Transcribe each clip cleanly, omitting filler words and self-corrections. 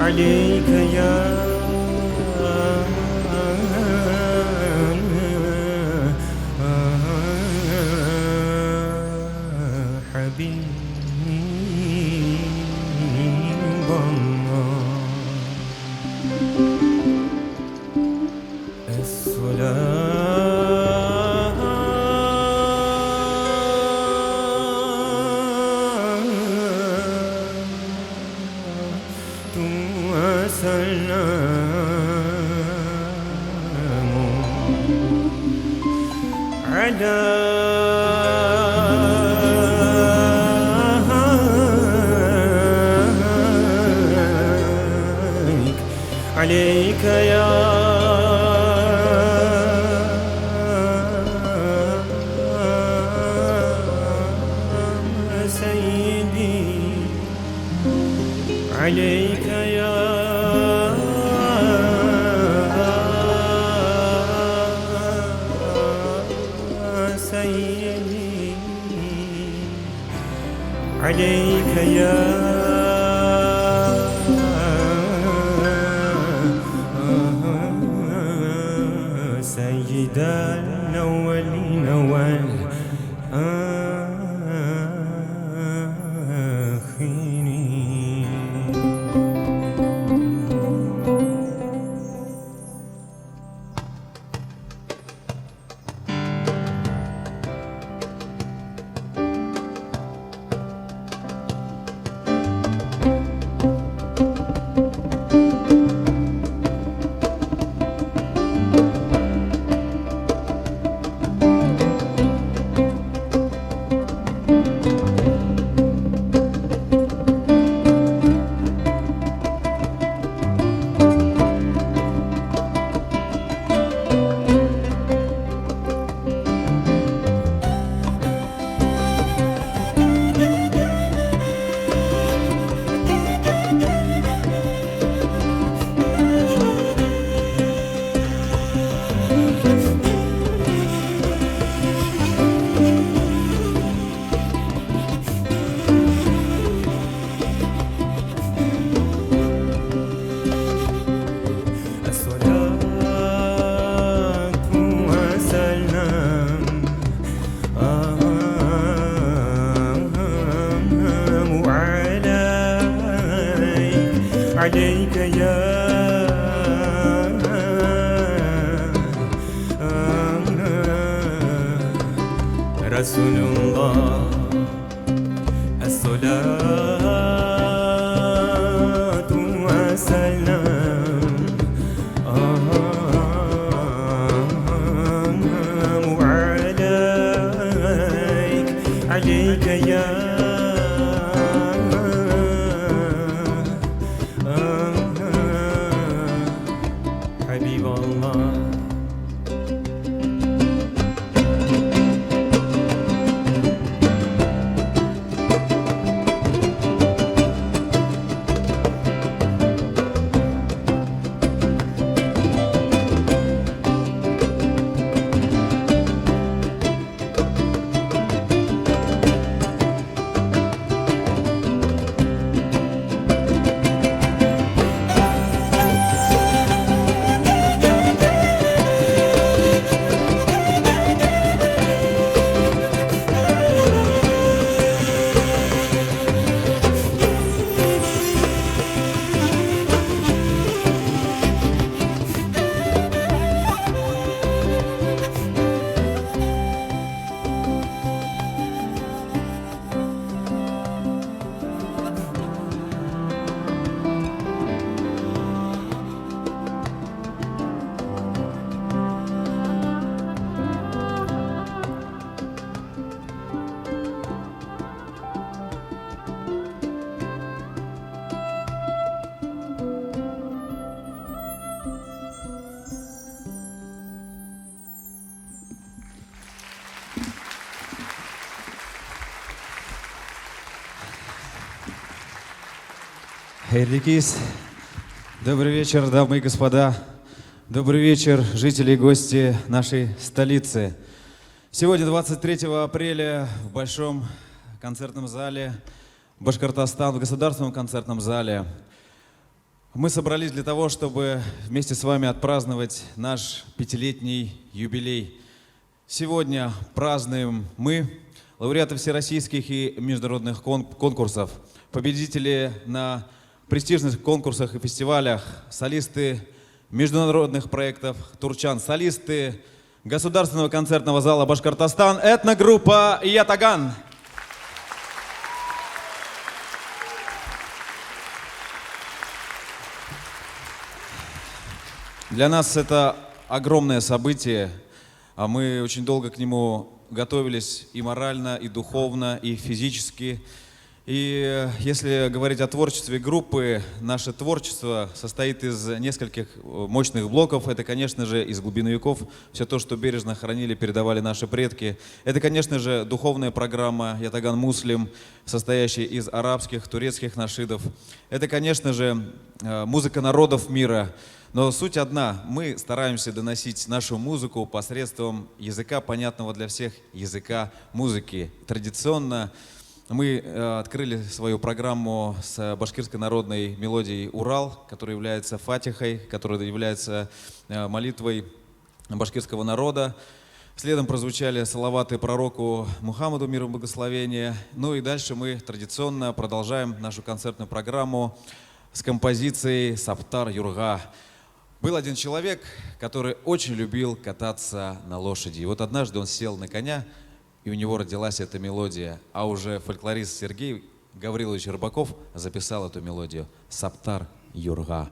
عليك يا حبيب الله عليك يا سيدي عليك يا سيدي عليك يا سيد الأولين والآخرين. عليك يا رسول الله الصلاة والسلام عليك عليك يا حبيب الله. Хайрликис. Добрый вечер, дамы и господа. Добрый вечер, жители и гости нашей столицы. Сегодня, 23 апреля, в Большом концертном зале Башкортостан, в Государственном концертном зале, мы собрались для того, чтобы вместе с вами отпраздновать наш 5-летний юбилей. Сегодня празднуем мы, лауреаты всероссийских и международных конкурсов, победители на престижных конкурсах и фестивалях, солисты международных проектов «Турчан», солисты Государственного концертного зала Башкортостан, этногруппа «Ятаган». Для нас это огромное событие, а мы очень долго к нему готовились и морально, и духовно, и физически. И если говорить о творчестве группы, наше творчество состоит из нескольких мощных блоков. Это, конечно же, из глубины веков, все то, что бережно хранили, передавали наши предки. Это, конечно же, духовная программа «Ятаган Муслим», состоящая из арабских, турецких нашидов. Это, конечно же, музыка народов мира. Но суть одна. Мы стараемся доносить нашу музыку посредством языка, понятного для всех, языка музыки. Традиционно мы открыли свою программу с башкирской народной мелодией «Урал», которая является фатихой, которая является молитвой башкирского народа. Следом прозвучали салаваты пророку Мухаммаду, мир и благословение. Ну и дальше мы традиционно продолжаем нашу концертную программу с композицией «Саптар Юрга». Был один человек, который очень любил кататься на лошади. И вот однажды он сел на коня, и у него родилась эта мелодия. А уже фольклорист Сергей Гаврилович Рыбаков записал эту мелодию «Саптар Юрга».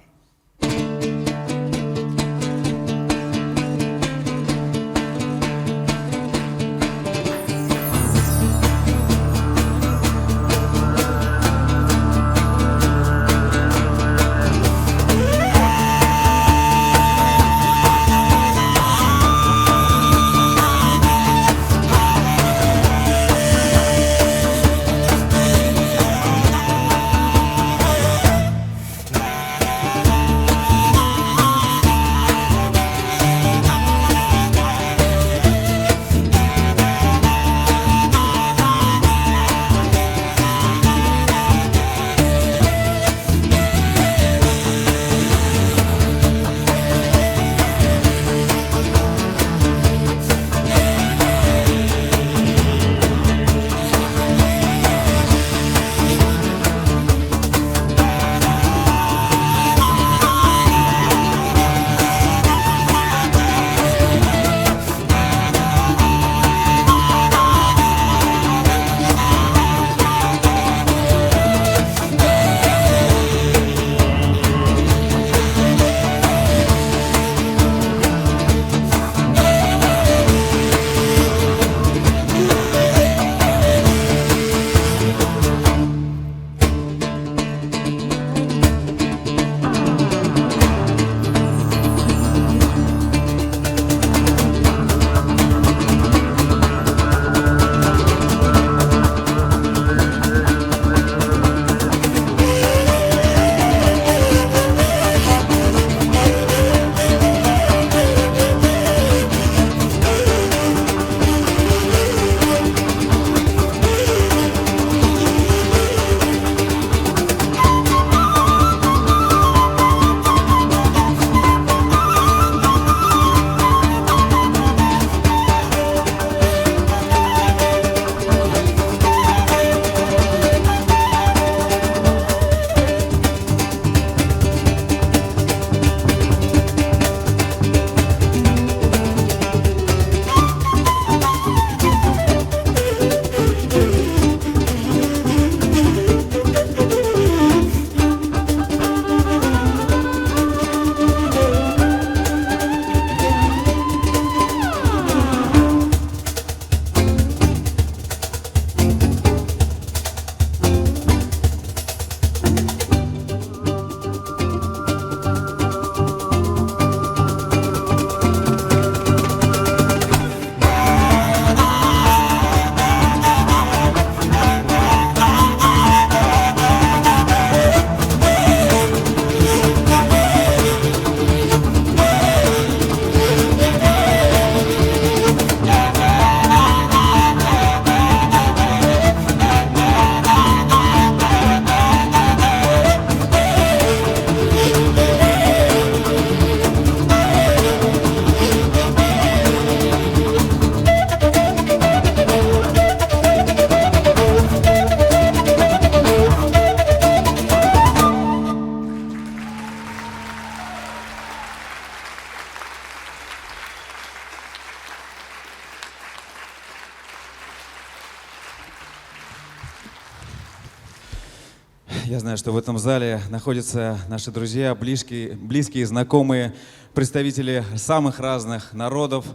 Я знаю, что в этом зале находятся наши друзья, близкие, знакомые, представители самых разных народов.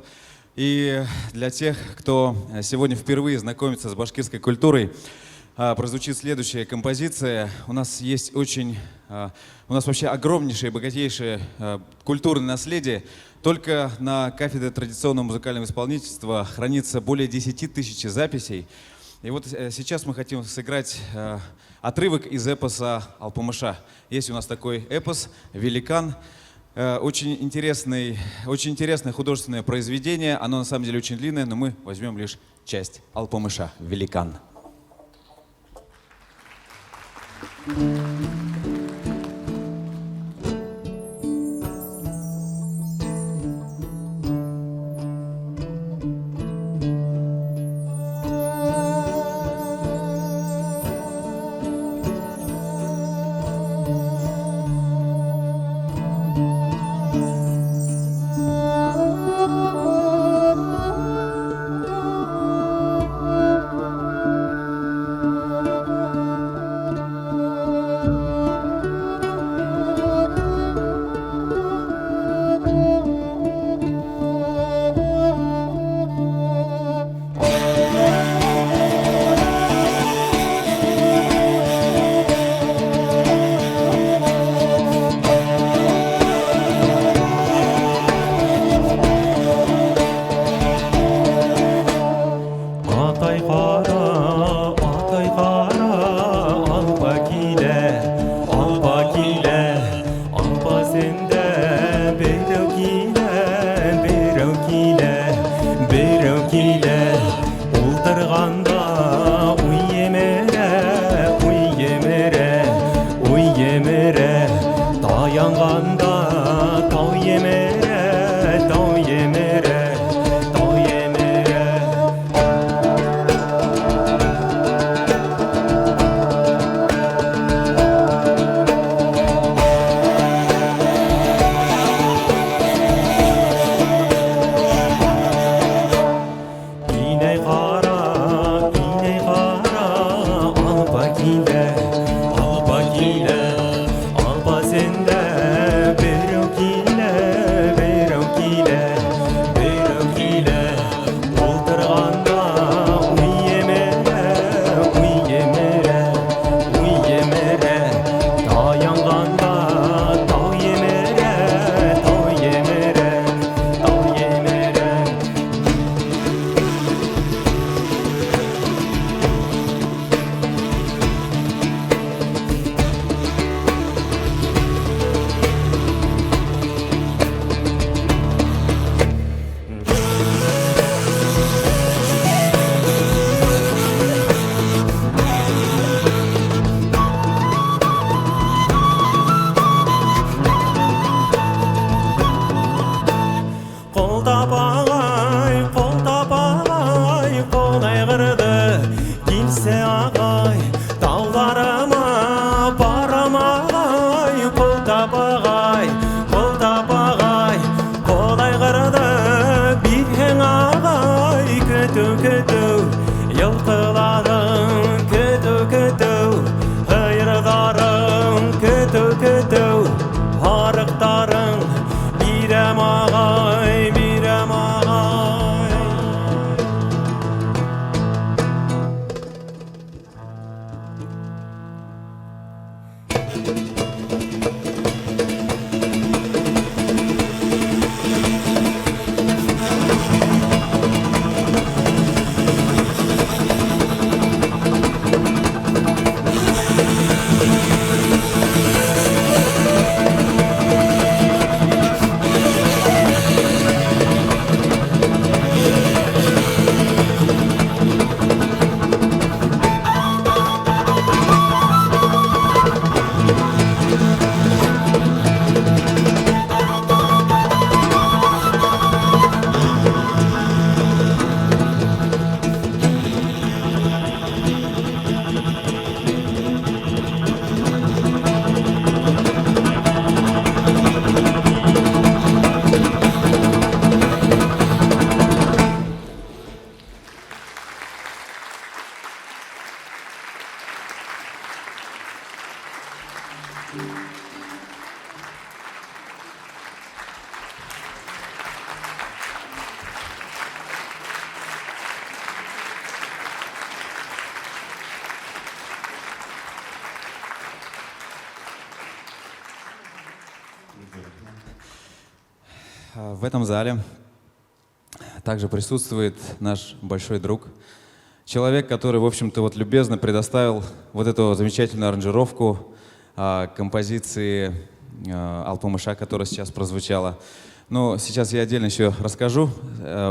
И для тех, кто сегодня впервые знакомится с башкирской культурой, прозвучит следующая композиция. У нас есть у нас вообще огромнейшее, богатейшее культурное наследие. Только на кафедре традиционного музыкального исполнительства хранится более 10 тысяч записей. И вот сейчас мы хотим сыграть отрывок из эпоса Алпамыша. Есть у нас такой эпос «Великан». Очень интересное художественное произведение. Оно на самом деле очень длинное, но мы возьмем лишь часть Алпамыша «Великан». Alba В этом зале также присутствует наш большой друг, человек, который, в общем-то, вот любезно предоставил вот эту замечательную аранжировку композиции «Алпамыша», которая сейчас прозвучала. Но сейчас я отдельно еще расскажу.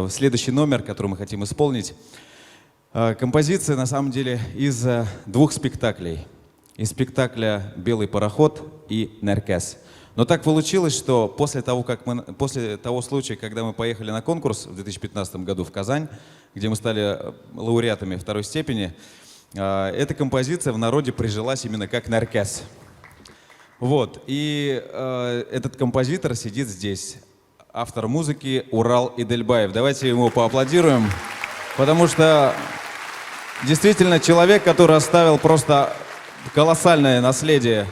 Следующий номер, который мы хотим исполнить, композиция, на самом деле, из двух спектаклей. Из спектакля «Белый пароход» и «Неркес». Но так получилось, что после того случая, когда мы поехали на конкурс в 2015 году в Казань, где мы стали лауреатами второй степени, эта композиция в народе прижилась именно как «Неркес». Вот. И этот композитор сидит здесь. Автор музыки Урал Идельбаев. Давайте ему поаплодируем, потому что действительно человек, который оставил просто колоссальное наследие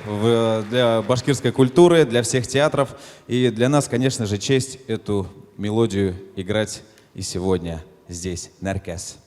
для башкирской культуры, для всех театров. И для нас, конечно же, честь эту мелодию играть и сегодня здесь, «Неркес».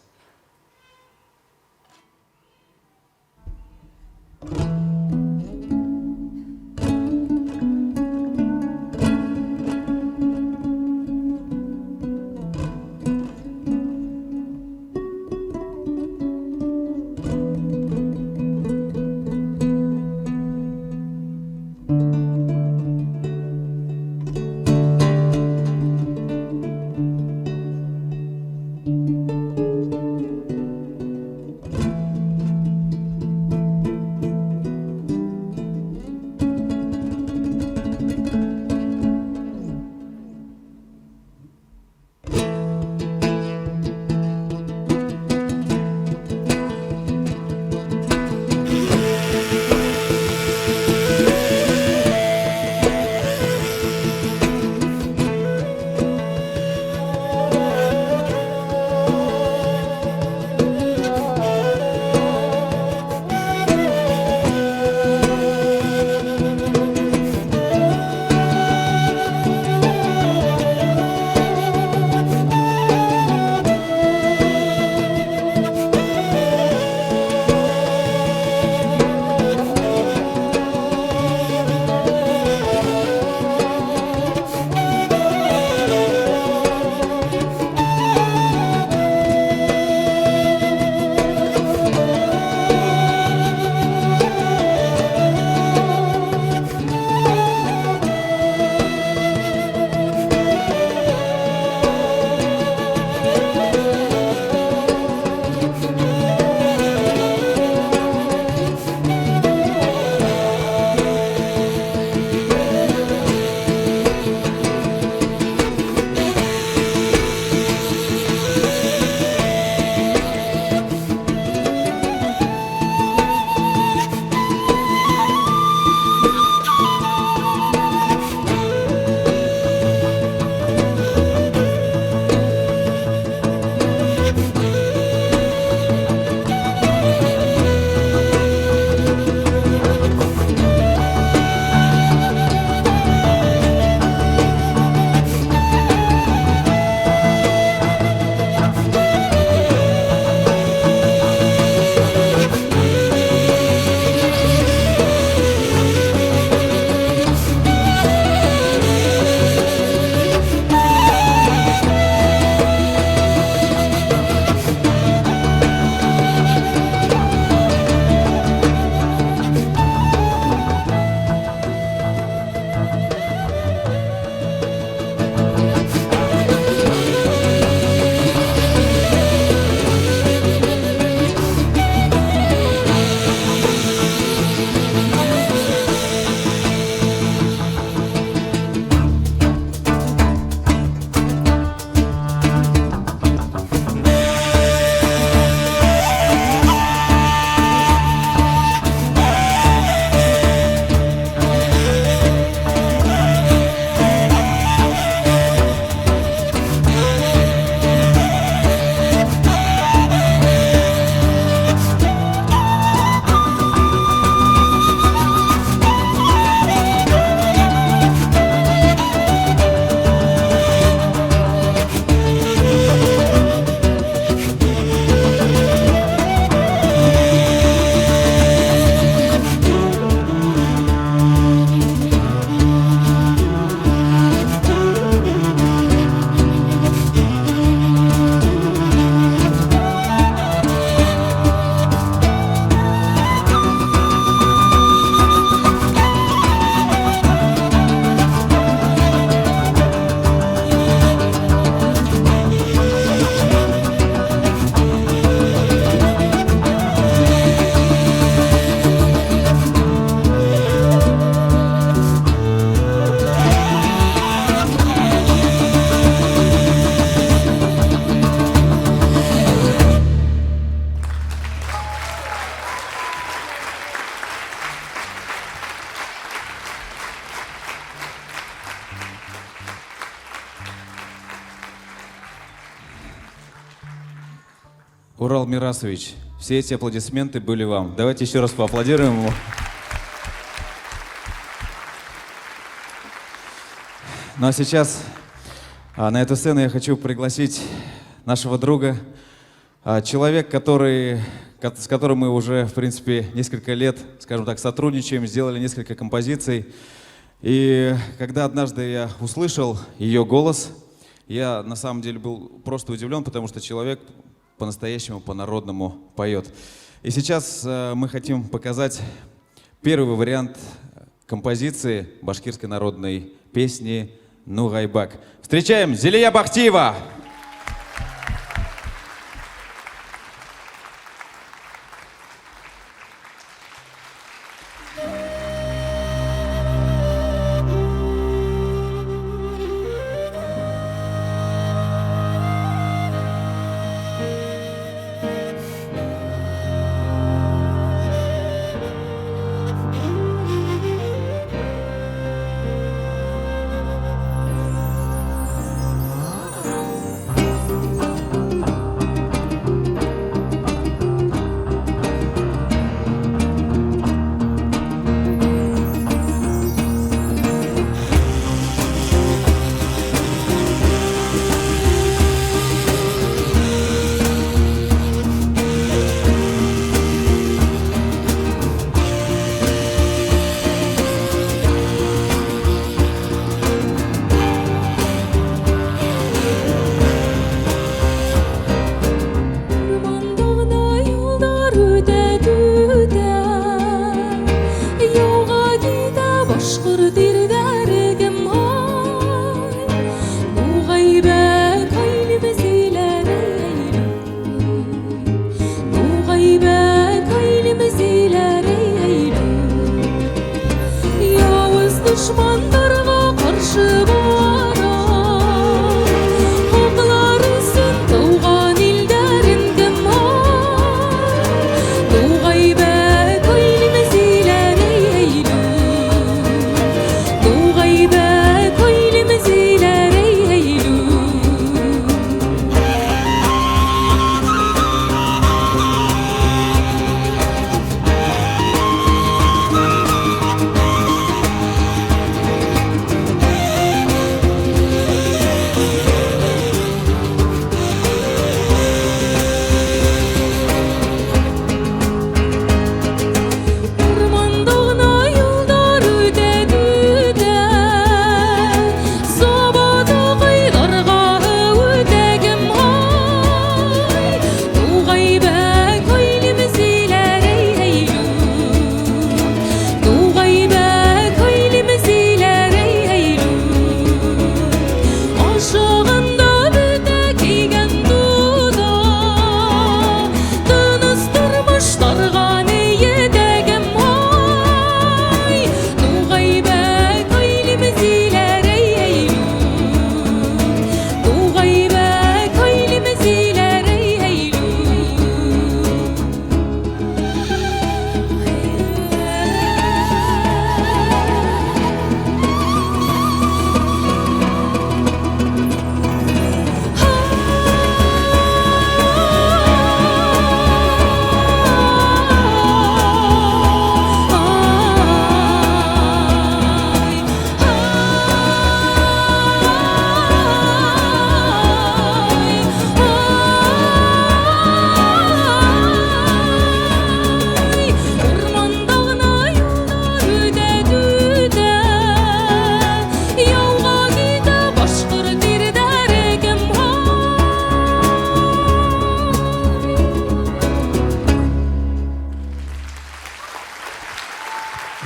Урал Мирасович, все эти аплодисменты были вам. Давайте еще раз поаплодируем ему. Ну а сейчас на эту сцену я хочу пригласить нашего друга, человек, с которым мы уже, в принципе, несколько лет, скажем так, сотрудничаем, сделали несколько композиций. И когда однажды я услышал ее голос, я на самом деле был просто удивлен, потому что человек по-настоящему, по-народному поет. И сейчас мы хотим показать первый вариант композиции башкирской народной песни «Нугайбак». Встречаем Зелия Бахтиева!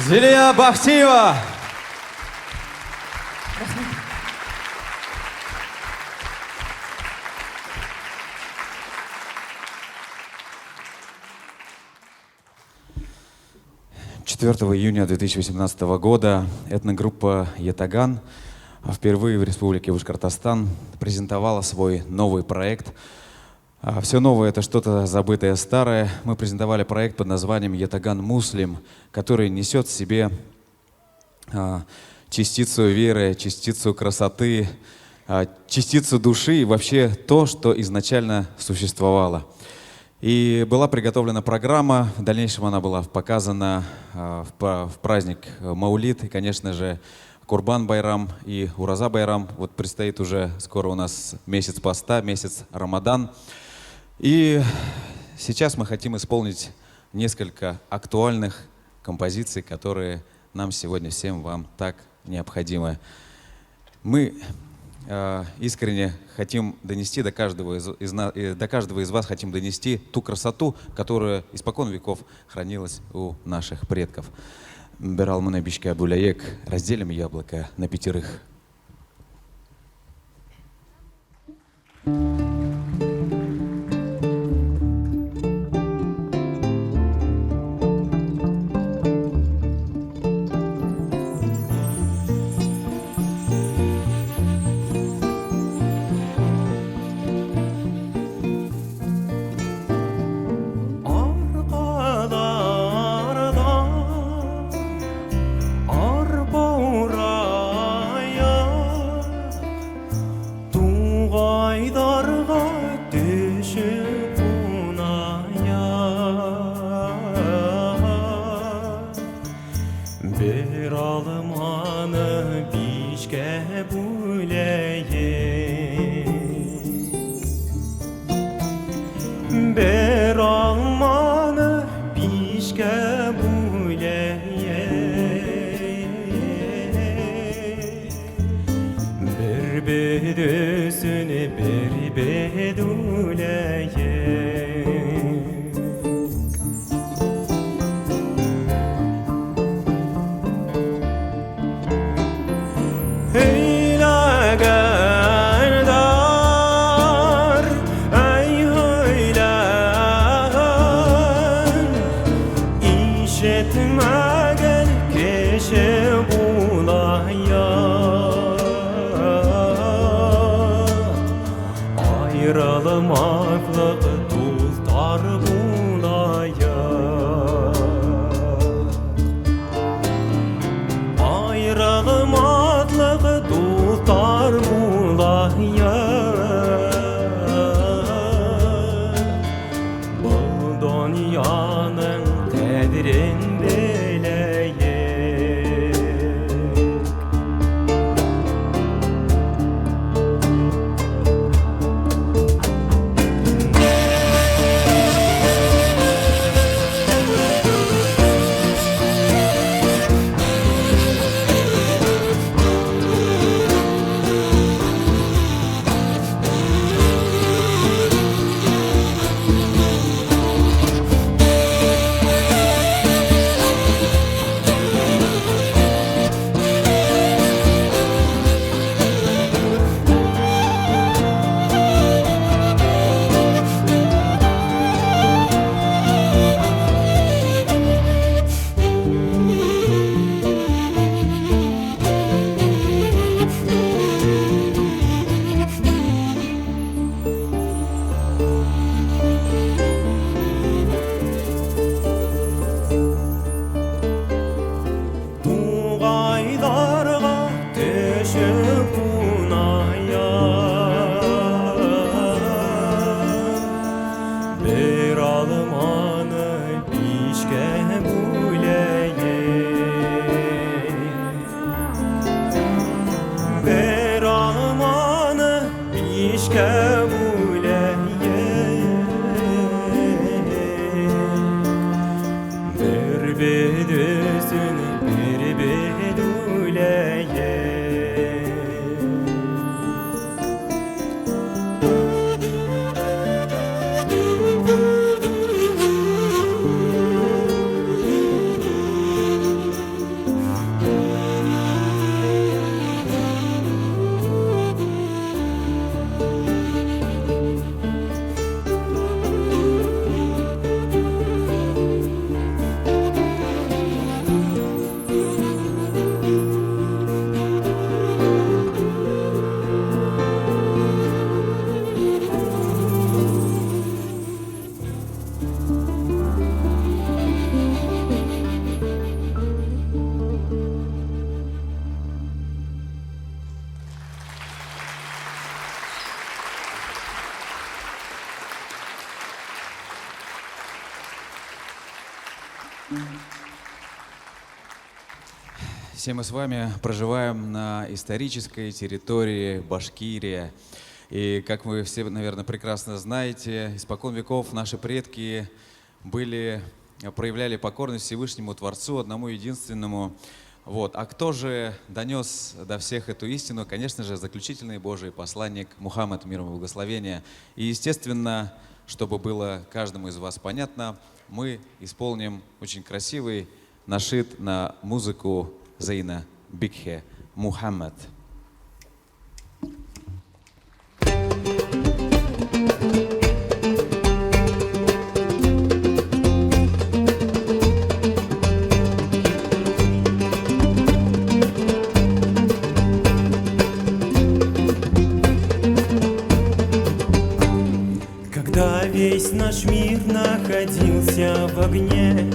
Зелия Бахтиева! Июня 2018 года этногруппа «Ятаган» впервые в Республике Башкортостан презентовала свой новый проект. Все новое — это что-то забытое старое. Мы презентовали проект под названием «Ятаган Муслим», который несет в себе частицу веры, частицу красоты, частицу души и вообще то, что изначально существовало. И была приготовлена программа, в дальнейшем она была показана в праздник Маулид и, конечно же, Курбан Байрам и Ураза Байрам. Вот предстоит уже скоро у нас месяц поста, месяц Рамадан. И сейчас мы хотим исполнить несколько актуальных композиций, которые нам сегодня всем вам так необходимы. Мы искренне хотим донести до каждого из вас, хотим донести ту красоту, которая испокон веков хранилась у наших предков. Бералмана бишка буляек, разделим яблоко на 5. Все мы с вами проживаем на исторической территории Башкирия. И, как вы все, наверное, прекрасно знаете, испокон веков наши предки проявляли покорность Всевышнему Творцу, одному единственному. Вот. А кто же донес до всех эту истину? Конечно же, заключительный Божий посланник Мухаммад, мир ему благословения. И, естественно, чтобы было каждому из вас понятно, мы исполним очень красивый нашид на музыку Зейна Бикхе «Мухаммад». Когда весь наш мир находился в огне,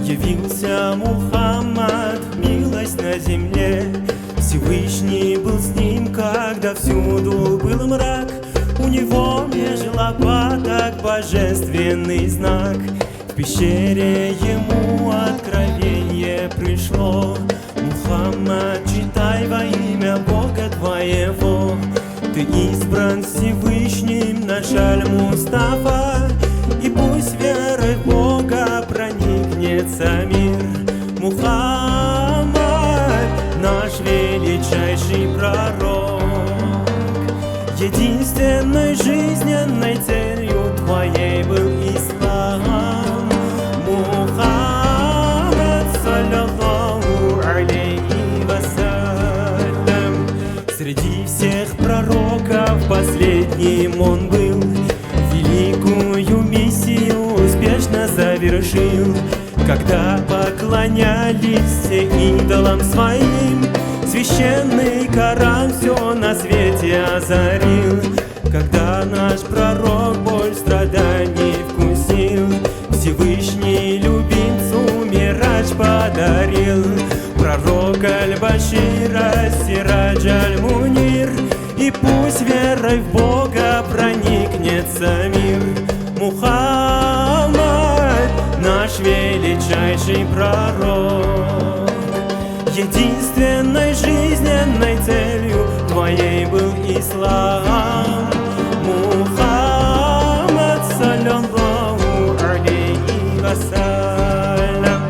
явился Мухаммад, милость на земле. Всевышний был с ним, когда всюду был мрак. У него меж лопаток божественный знак. В пещере ему откровение пришло. Мухаммад, читай во имя Бога твоего. Ты избран Всевышним, наш Аль-Мустафа, и пусть верой в Бога проникнется мир. Мухаммад, наш величайший пророк, единственной жизненной целью твоей был ислам. Мухаммад, саллаллаху алейхи вассалям, среди всех пророков последним он был. Великую миссию успешно завершил. Когда поклонялись все идолам своим, священный Коран все на свете озарил. Когда наш пророк боль страданий вкусил, Всевышний любимцу мирадж подарил. Пророк Аль-Башира, Сирадж Аль-Мунир, и пусть верой в Бога проникнется мир. Мухаммад, наш величайший пророк, единственной жизненной целью твоей был ислам. Мухаммад, саллаллаху алейхи вассалям.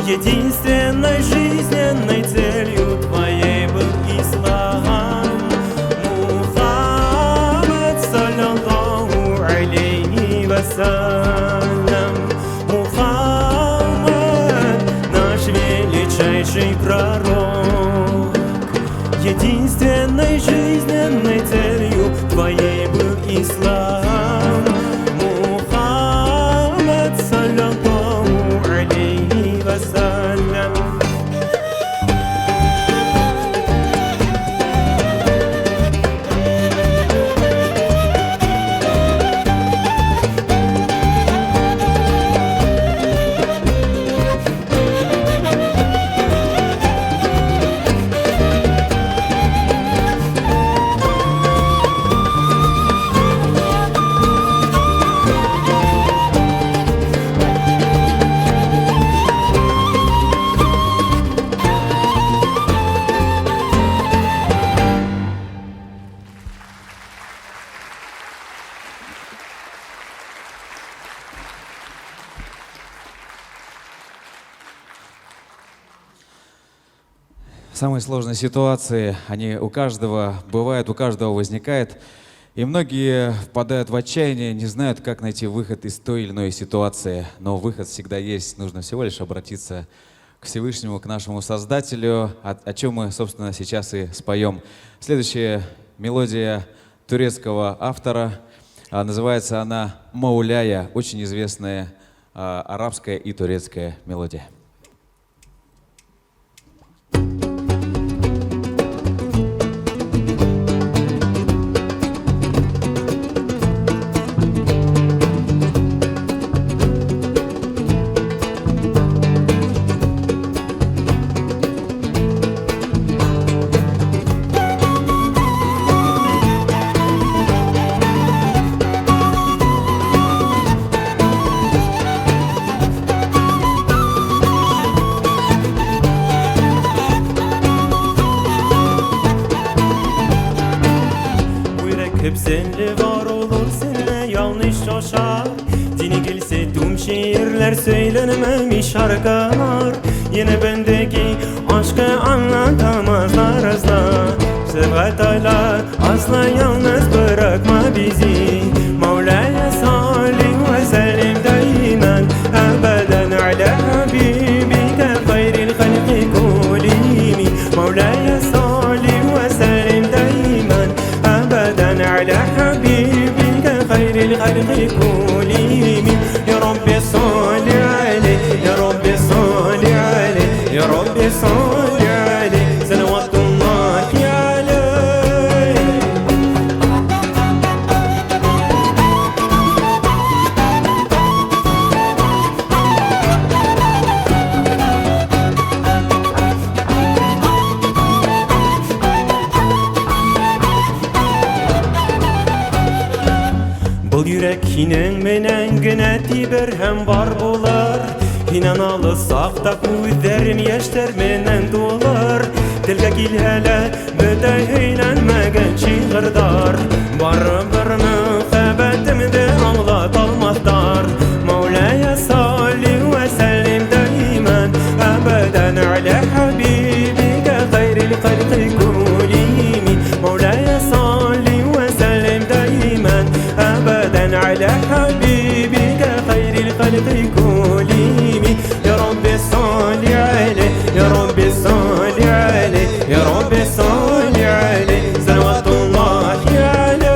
Единственной жизненной целью твоей был ислам. Мухаммад, саллаллаху алейхи вассалям. Мухаммад, наш величайший пророк, единственной жизненной целью твоей был ислам. Мухаммад, саллаллаху алейхи вассалям. Самые сложные ситуации, они у каждого бывают, у каждого возникает. И многие впадают в отчаяние, не знают, как найти выход из той или иной ситуации. Но выход всегда есть, нужно всего лишь обратиться к Всевышнему, к нашему Создателю, о чем мы, собственно, сейчас и споем. Следующая мелодия турецкого автора, называется она «Мауляя», очень известная арабская и турецкая мелодия. Hep senle var olur senle yanlış coşar Dini gelse tüm şiirler söylenememiş şarkılar Yine bendeki aşkı anlatamazlar asla Sebat aylar asla yalnız bırakma bizi Mevla'ya salli ve sellim daimen Ebeden ala habibike hayril halki kulimi Mevla'ya salli ve sellim daimen على حبيبك خير الخلق كلهم يا رب صل عليه يا رب صل عليه يا رب صل عليه صلوات الله عليه Bu yürek hinen menen gıneti berhem var bular Hinan alırsak da kuyderin yeşter menen dolar Dilge gil hele müdeheylenmegen çığırdar Barı bir mühabbetimde anlat almazlar Mevla'ya salli ve sellim daimen Ebeden ala habibike hayril halki kulimi Mevla'ya salli ve sellim daimen أبدا على حبيبك خير الخلق كلهم يا رب صل عليه يا رب صل عليه يا رب صل عليه صلوات الله عليه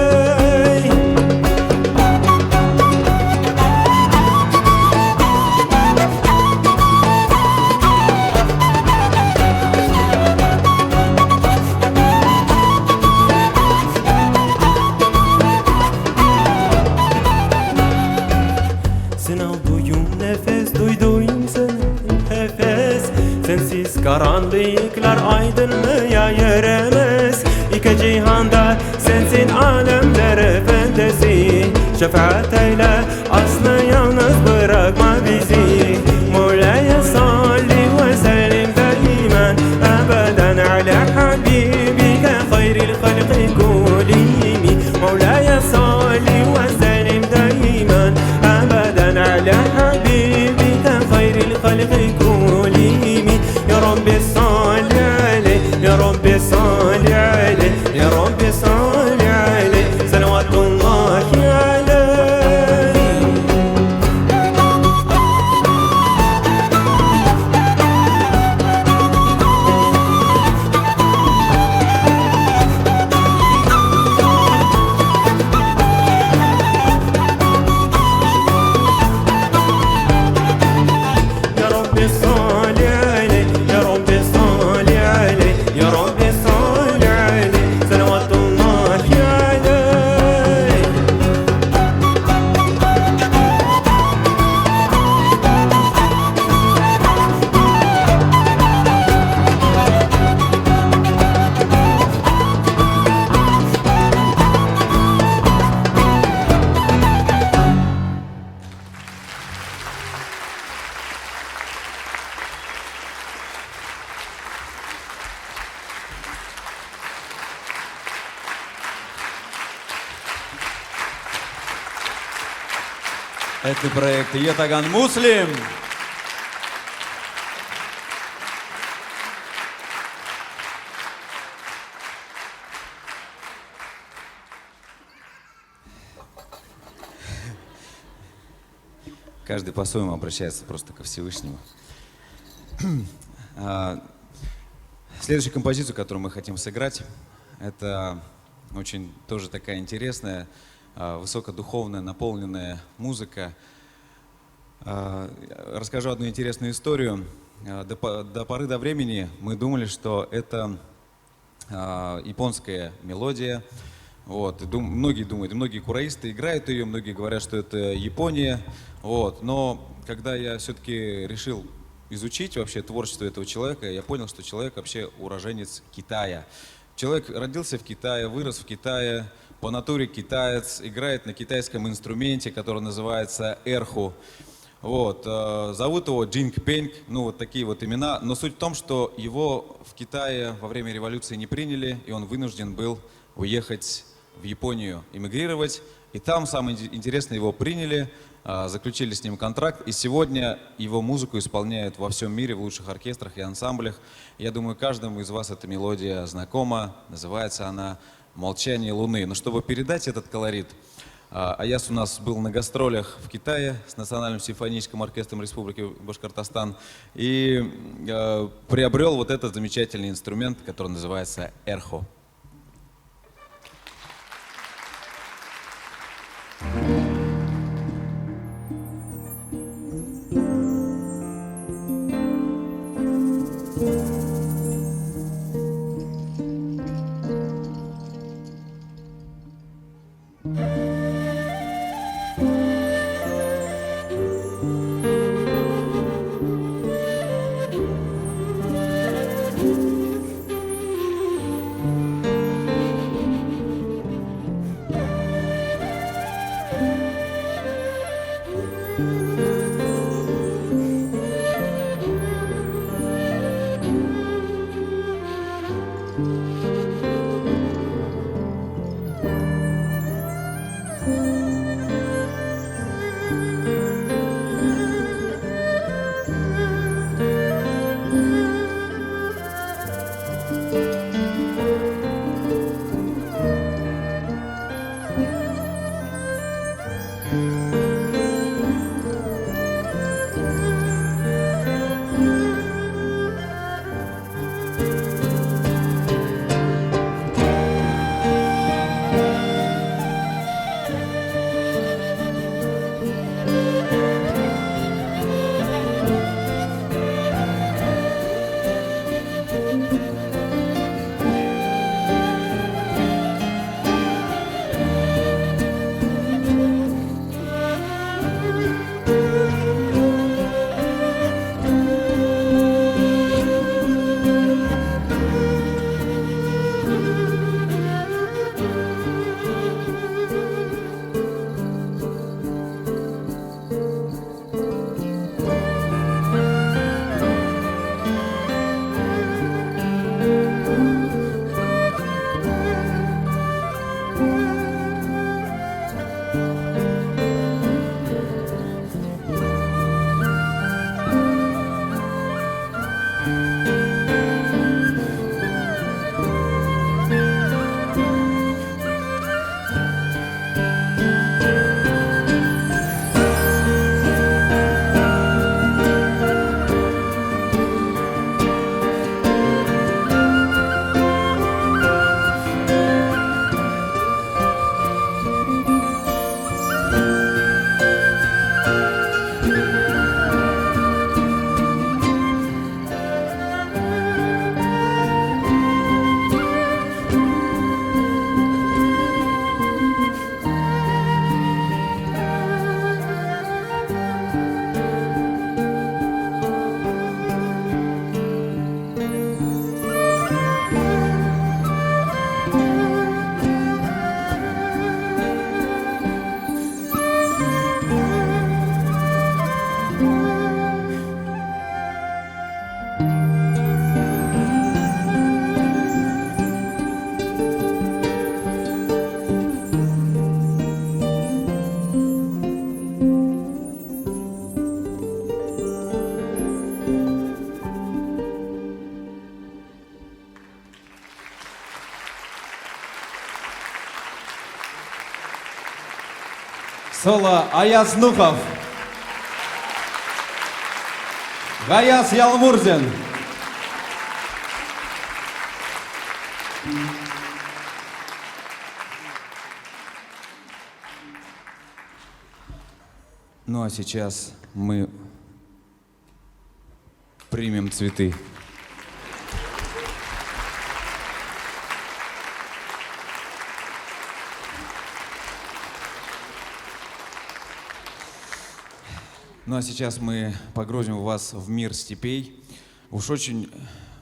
Sınav duyum nefes duydum senin nefes Sensiz karanlıklar aydınlığa yeremez İki cihanda sensin alemler efendisi Şefaat eyle aslı yalnız bırakma bizi Mevla'ya salli ve sellim daimen Ebeden ala habibike hayril halki kulimi Mevla'ya salli ve sellim daimen على حبيبك خير الخلق كلهم يا رب صل عليه يا رب صل عليه يا رب صل عليه صلوات الله عليه Это проект Етаган Муслим. Каждый по-своему обращается просто ко Всевышнему. Следующую композицию, которую мы хотим сыграть, это очень тоже такая интересная, высокодуховная, наполненная музыка. Расскажу одну интересную историю. До поры до времени мы думали, что это японская мелодия. Вот. Многие думают, многие кураисты играют ее, многие говорят, что это Япония. Вот. Но когда я все-таки решил изучить вообще творчество этого человека, я понял, что человек вообще уроженец Китая. Человек родился в Китае, вырос в Китае, по натуре китаец, играет на китайском инструменте, который называется эрху. Вот. Зовут его Джинг Пенг, ну вот такие вот имена. Но суть в том, что его в Китае во время революции не приняли, и он вынужден был уехать в Японию, эмигрировать. И там, самое интересное, его приняли, заключили с ним контракт. И сегодня его музыку исполняют во всем мире в лучших оркестрах и ансамблях. Я думаю, каждому из вас эта мелодия знакома. Называется она «Молчание Луны». Но чтобы передать этот колорит, Аяс у нас был на гастролях в Китае с Национальным симфоническим оркестром Республики Башкортостан и приобрел вот этот замечательный инструмент, который называется эрхо. Соло Аяз Нухов. Гаяс Ялмурзин. Ну а сейчас мы примем цветы. Ну а сейчас мы погрузим вас в мир степей. Уж очень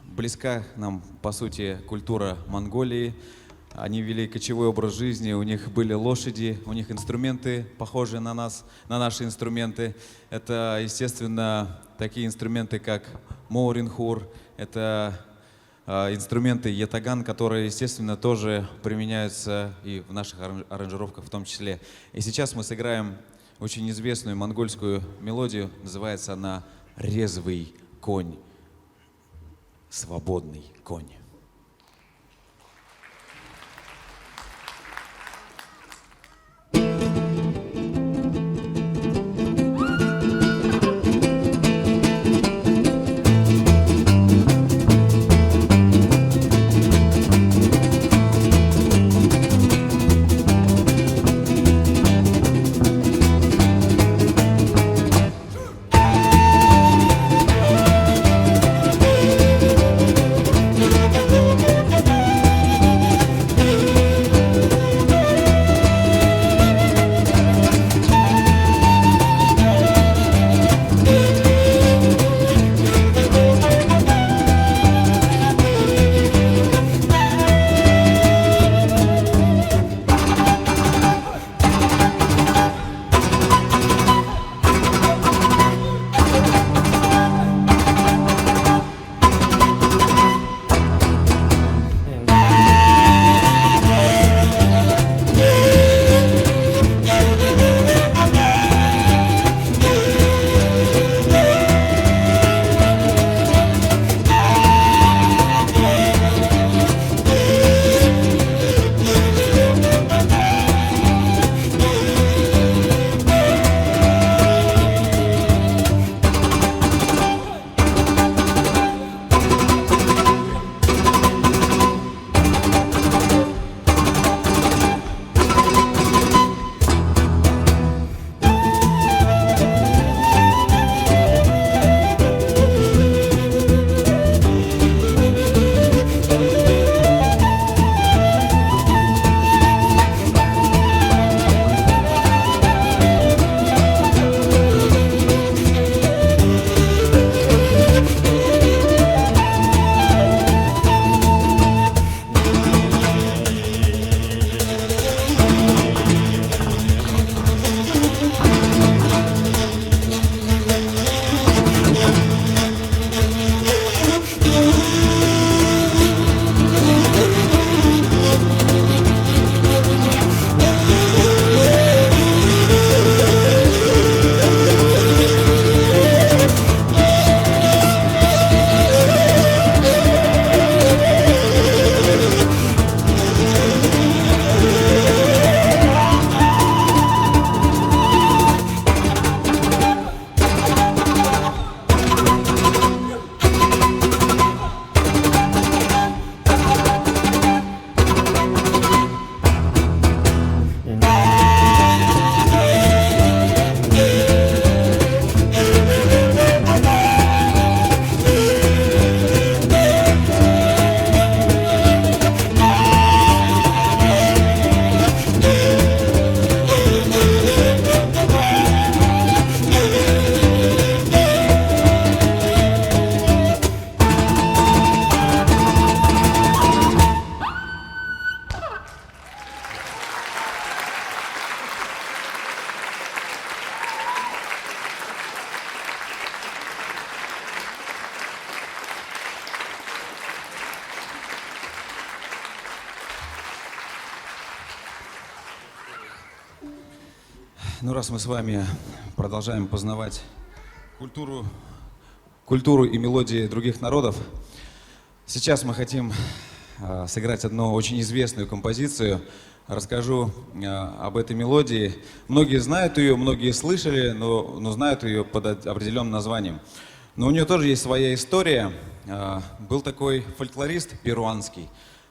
близка нам, по сути, культура Монголии. Они вели кочевой образ жизни, у них были лошади, у них инструменты, похожие на нас, на наши инструменты. Это, естественно, такие инструменты, как моуринхур, это инструменты ятаган, которые, естественно, тоже применяются и в наших аранжировках в том числе. И сейчас мы сыграем очень известную монгольскую мелодию, называется она «Резвый конь», «Свободный конь». Ну, раз мы с вами продолжаем познавать культуру и мелодии других народов, сейчас мы хотим сыграть одну очень известную композицию. Расскажу об этой мелодии. Многие знают ее, многие слышали, но знают ее под определенным названием. Но у нее тоже есть своя история. Был такой фольклорист перуанский,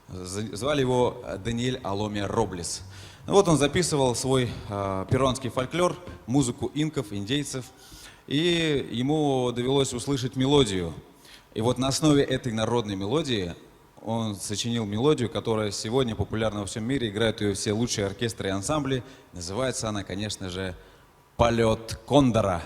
звали его Даниэль Аломия Роблес. Вот он записывал свой перуанский фольклор, музыку инков, индейцев, и ему довелось услышать мелодию. И вот на основе этой народной мелодии он сочинил мелодию, которая сегодня популярна во всем мире, играют ее все лучшие оркестры и ансамбли. Называется она, конечно же, «Полет кондора».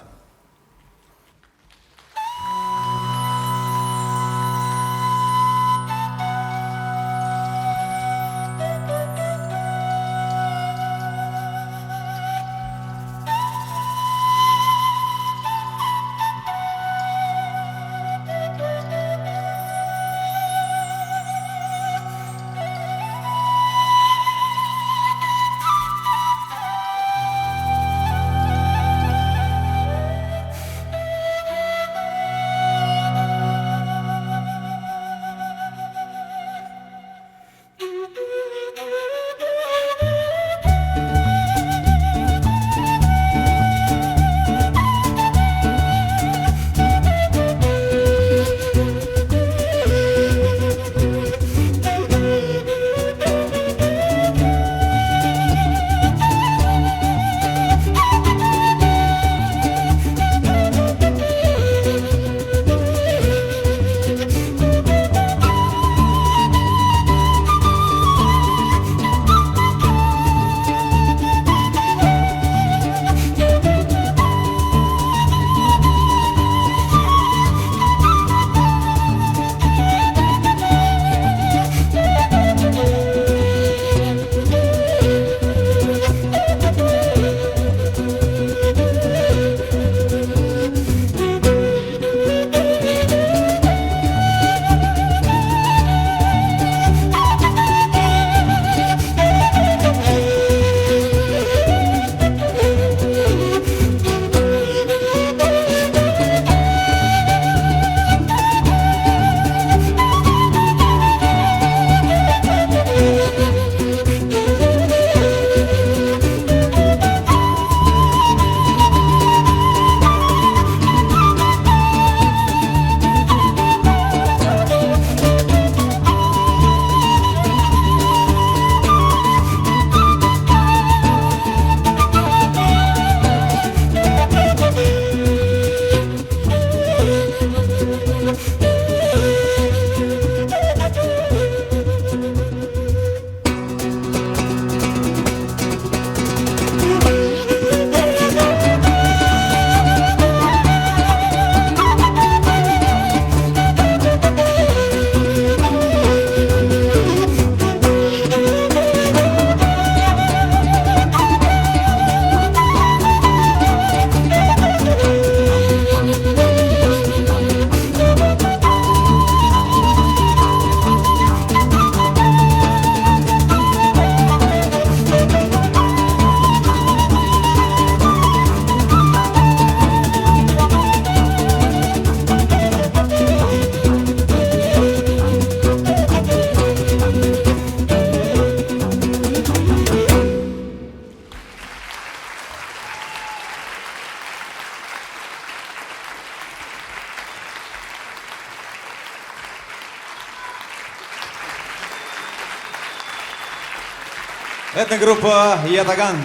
Это группа Ятаган.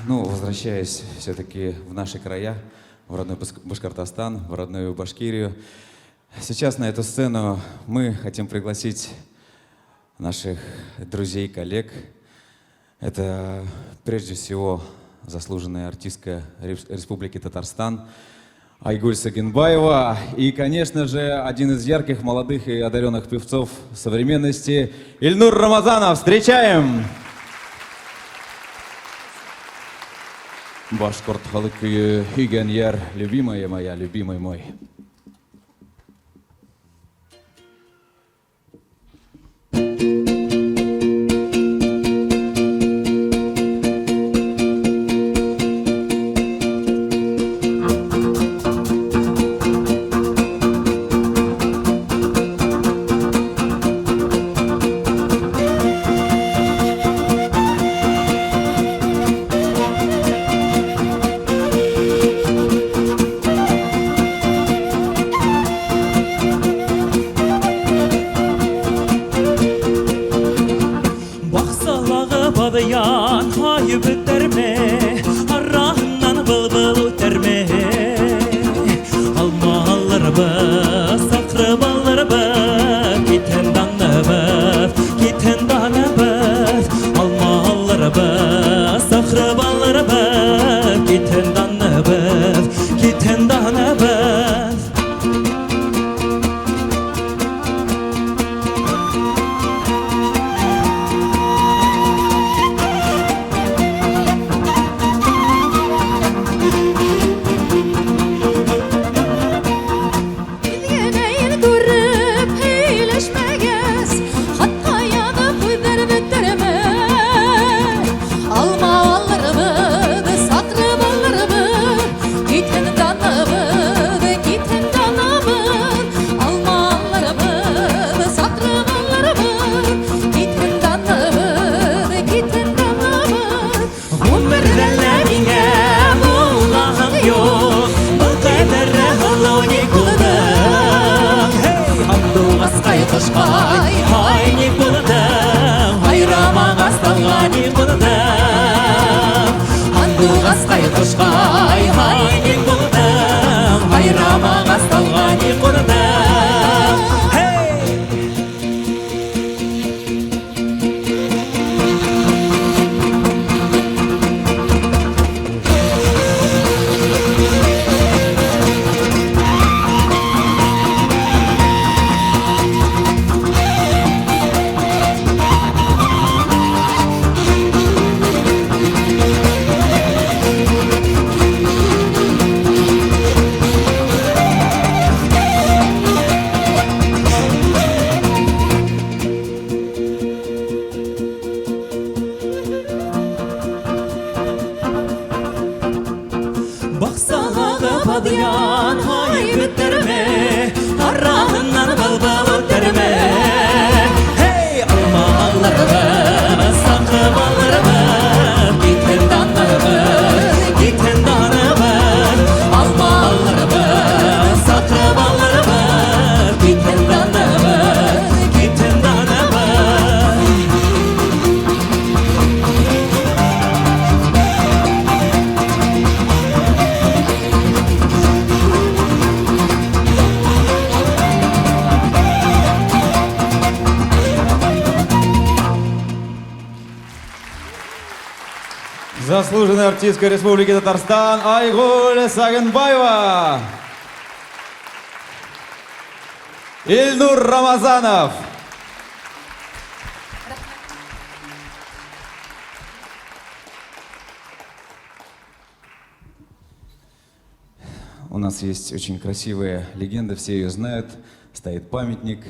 Ну, возвращаясь все-таки в наши края, в родной Башкортостан, в родную Башкирию, сейчас на эту сцену мы хотим пригласить наших друзей, коллег. Это прежде всего заслуженная артистка Республики Татарстан Айгуль Сагенбаева. И, конечно же, один из ярких, молодых и одаренных певцов современности Ильнур Рамазанов. Встречаем! Башкорт халыкы хиген яр, любимая моя, любимый мой. sakra ballarımız giten danımız, giten danımız almalarımız, sakra ballarımız giten danımız, giten danımız. Hay hay ni buldum hayrama aslanğa ni buldum Handu asqay qoşqay hay ni buldum hayrama aslanğa ni buldum Hey Baksana padyan hay bittirme Arrağından balbal ötterme Hey almalarımız sakımalarımız Giten danlarımız Giten danlarımız Almalarımız sakımalarımız Giten danlarımız Giten danlarımız Заслуженная артистка Республики Татарстан Айгуль Сагынбаева. Ильнур Рамазанов. У нас есть очень красивая легенда, все ее знают. Стоит памятник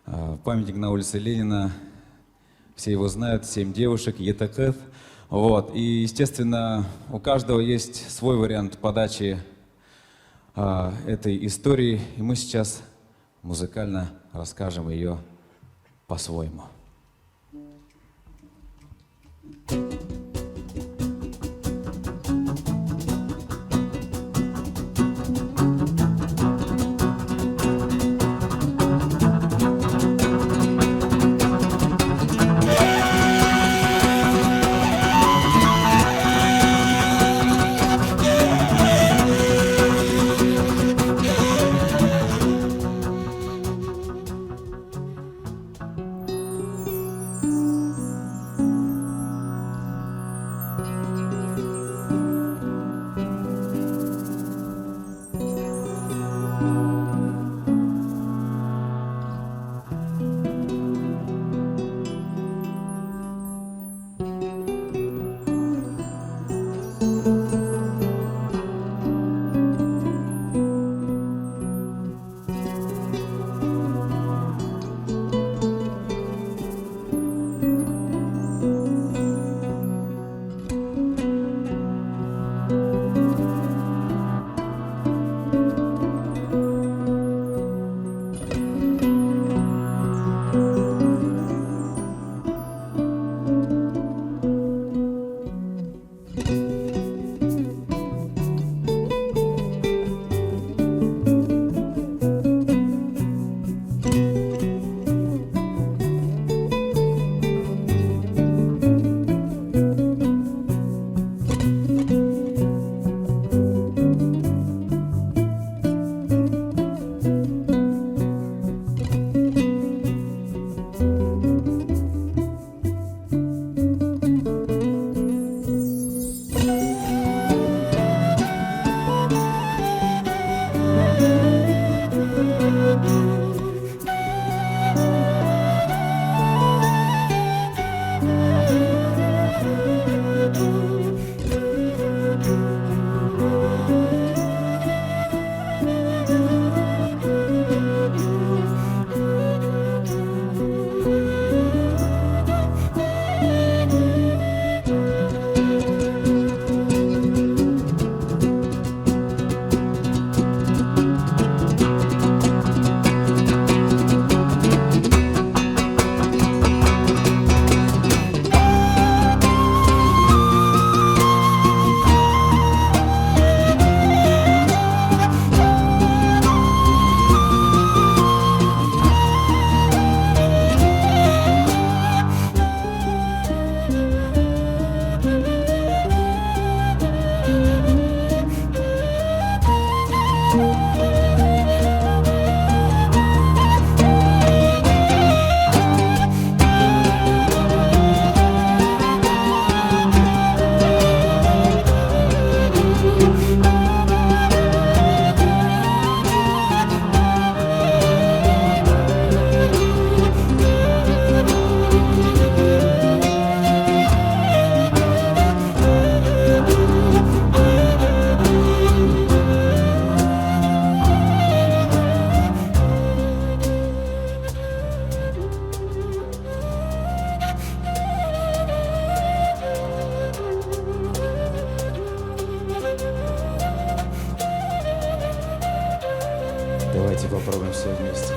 на улице Ленина. Все его знают, 7 девушек, Етакэф. Вот. И, естественно, у каждого есть свой вариант подачи этой истории. И мы сейчас музыкально расскажем ее по-своему. попробуем все вместе.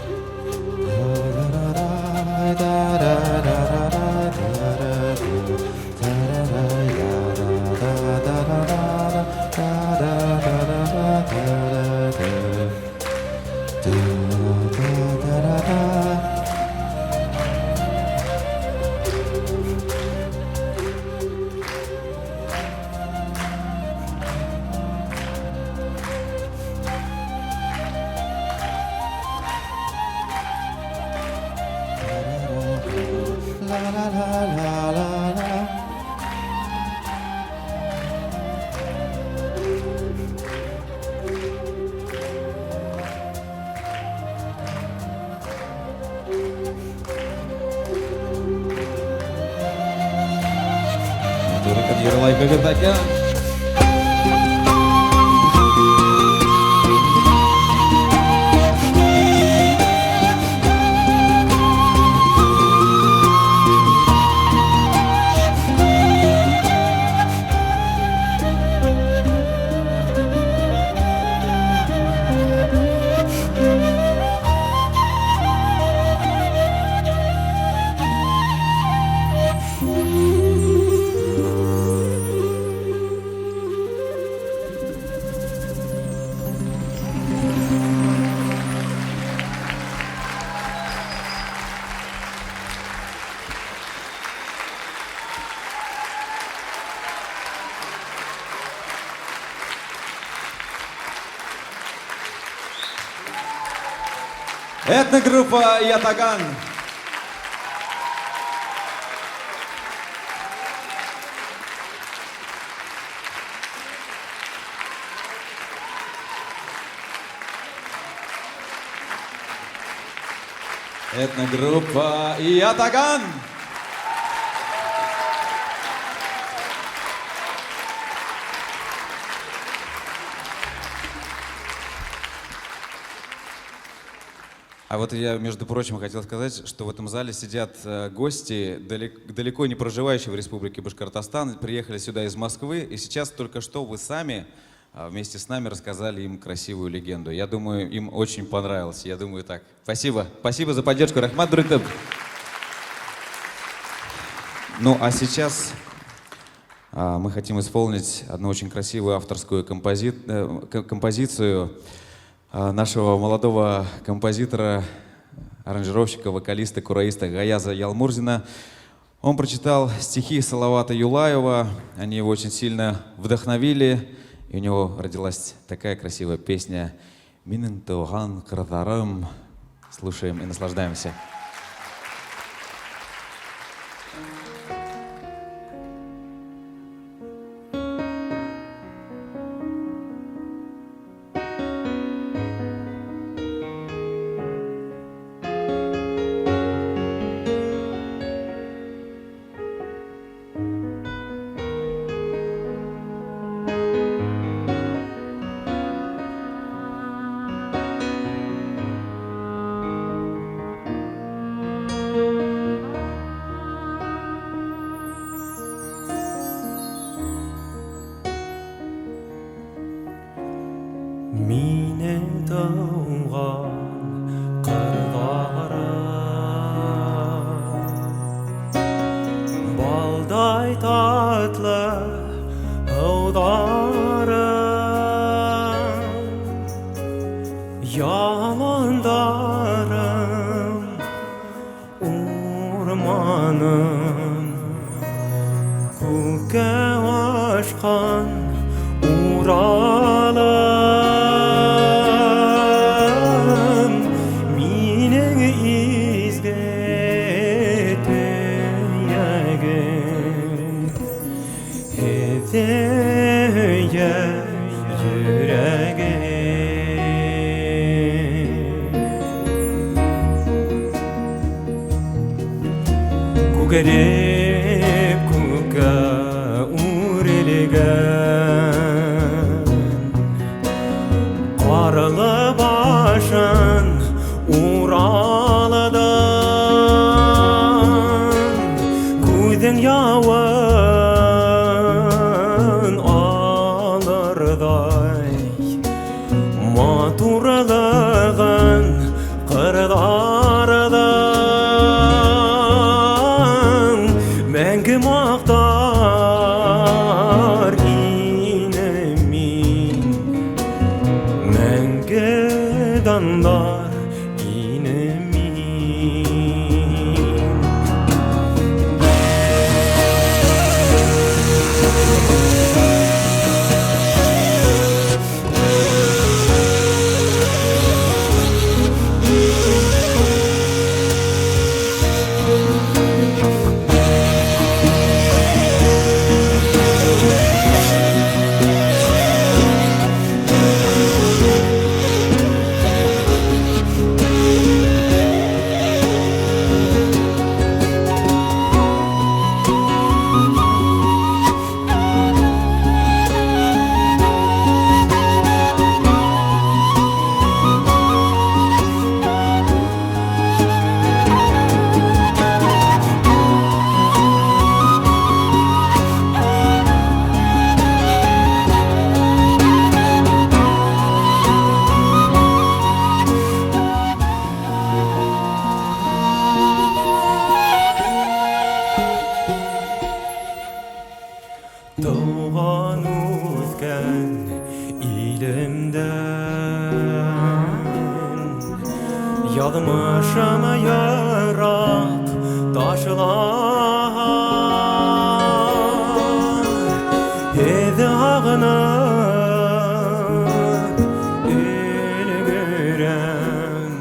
Ерлай Гагатакян. Этногруппа Ятаган. Этногруппа Ятаган. А вот я, между прочим, хотел сказать, что в этом зале сидят гости, далеко не проживающие в Республике Башкортостан, приехали сюда из Москвы, и сейчас только что вы сами вместе с нами рассказали им красивую легенду. Я думаю, им очень понравилось. Я думаю, так. Спасибо. Спасибо за поддержку. Рахмат Дуритып. Ну, а сейчас мы хотим исполнить одну очень красивую авторскую композицию нашего молодого композитора, аранжировщика, вокалиста, кураиста Гаяза Ялмурзина. Он прочитал стихи Салавата Юлаева, они его очень сильно вдохновили, и у него родилась такая красивая песня «Минин туган кырдарым». Слушаем и наслаждаемся. Minne doğan kırlarım, balday tatlı ağdarım, yalandarım urmanım, kuke aşkan uralım. Kugarip kuga uriligen, Qaralı başın Uralıdan, Kuydun yavın alırday, Maturalığın yalanlar yine min. Doğan uzgen ilimden Yalmışana yarak taşlar Hedi ağına el görem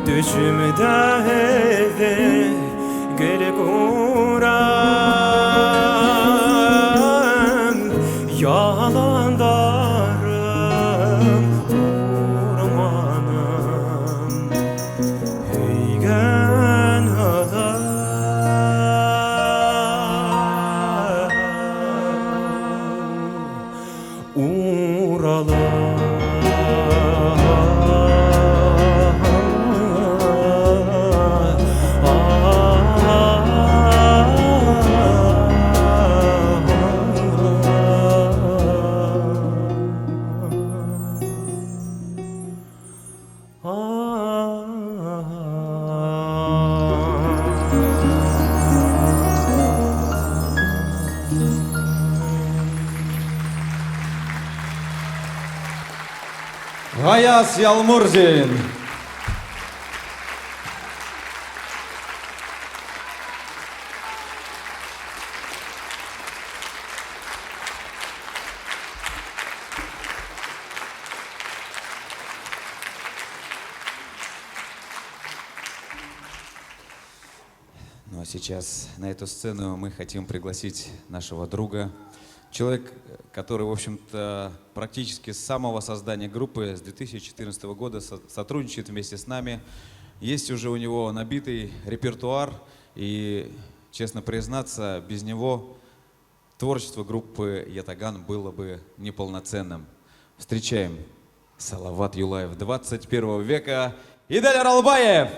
Düşümde hedi gel kuram Yalandarım ormanım Heygen Гаяз Ялмурзин. Ну а сейчас на эту сцену мы хотим пригласить нашего друга, человек, который, в общем-то, практически с самого создания группы, с 2014 года сотрудничает вместе с нами. Есть уже у него набитый репертуар, и, честно признаться, без него творчество группы Ятаган было бы неполноценным. Встречаем Салават Юлаев 21 века, Идель Оралбаев!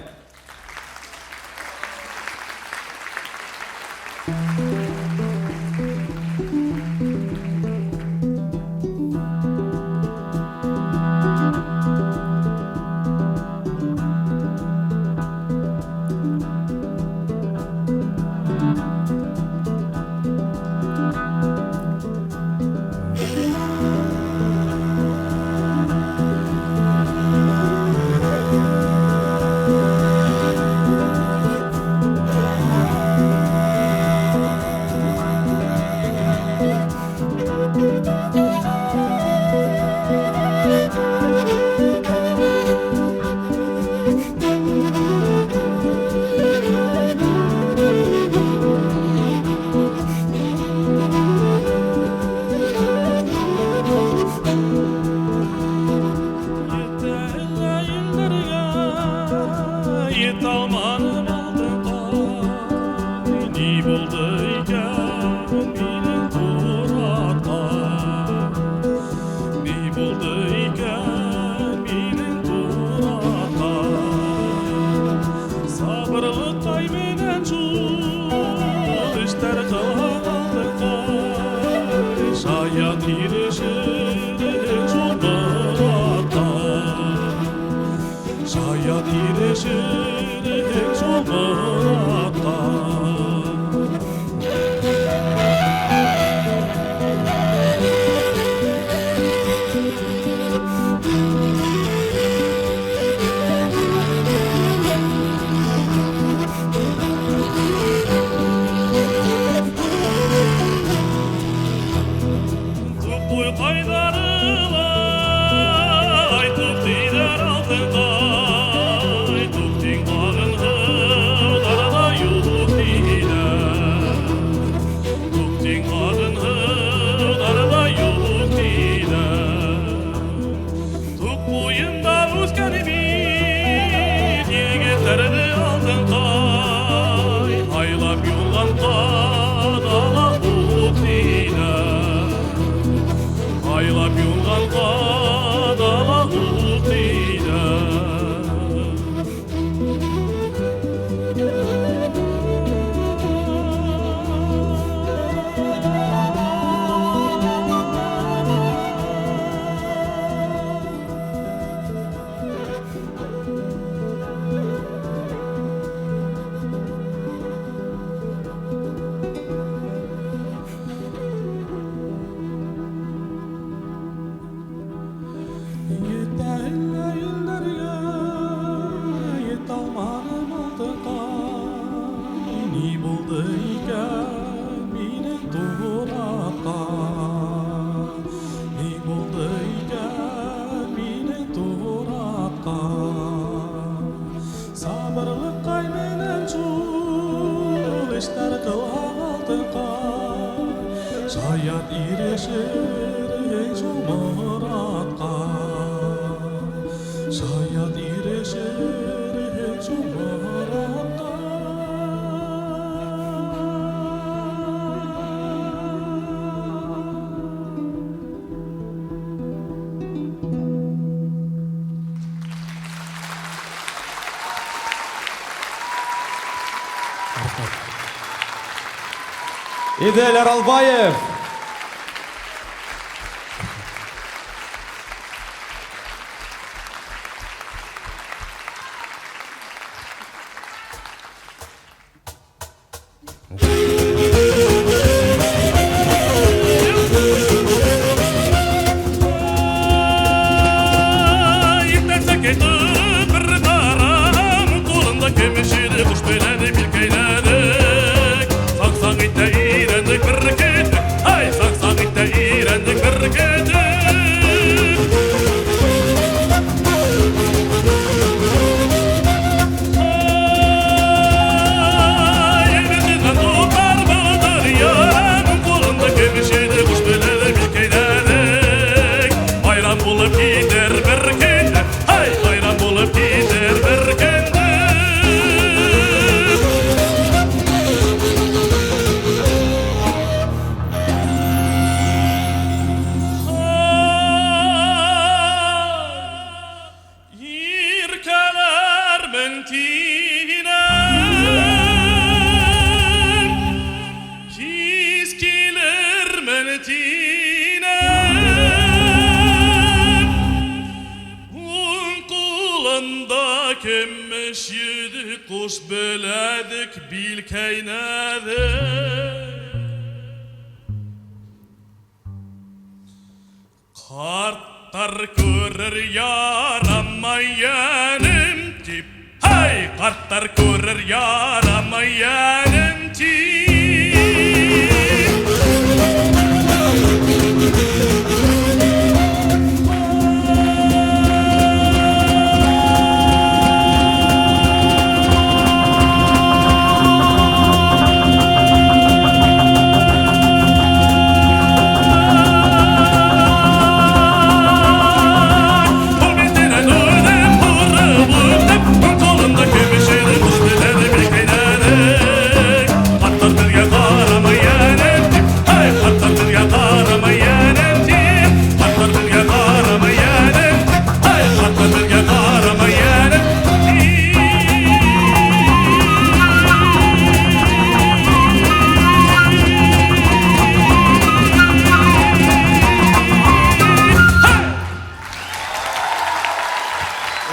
이래시리 주마라까 사야 이래시리 주마라까 Идель Аралбаев. Bir taram kolunda kemişidi kuş beledi bilkeyledik Saksak itte iğrendik bir kedik Ay saksak itte iğrendik bir kedik Ay elinden tutar bağdır yaramın kolunda kemişidi kuş beledi bilkeyledik Bayram bulup gider bir kedik Ay bayram bulup gider bir kedik Yirkeler mentinem Kiskiler mentinem Un kulanda kemmeş yedik kuş beledik bilkeynedik Kartlar görür yaramayanım tip Hey kartlar görür yaramayanım tip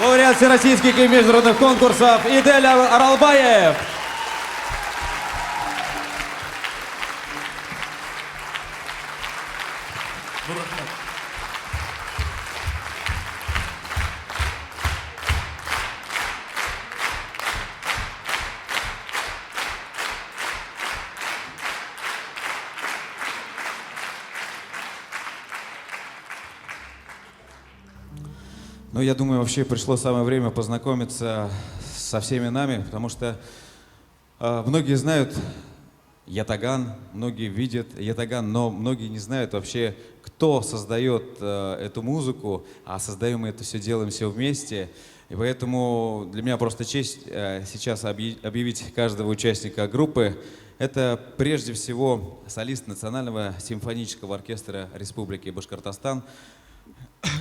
Лауреат всероссийских и международных конкурсов Идель Аралбаев. Ну, я думаю, вообще пришло самое время познакомиться со всеми нами, потому что многие знают Ятаган, многие видят Ятаган, но многие не знают вообще, кто создает эту музыку, а создаем мы это все, делаем все вместе. И поэтому для меня просто честь сейчас объявить каждого участника группы. Это прежде всего солист Национального симфонического оркестра Республики Башкортостан,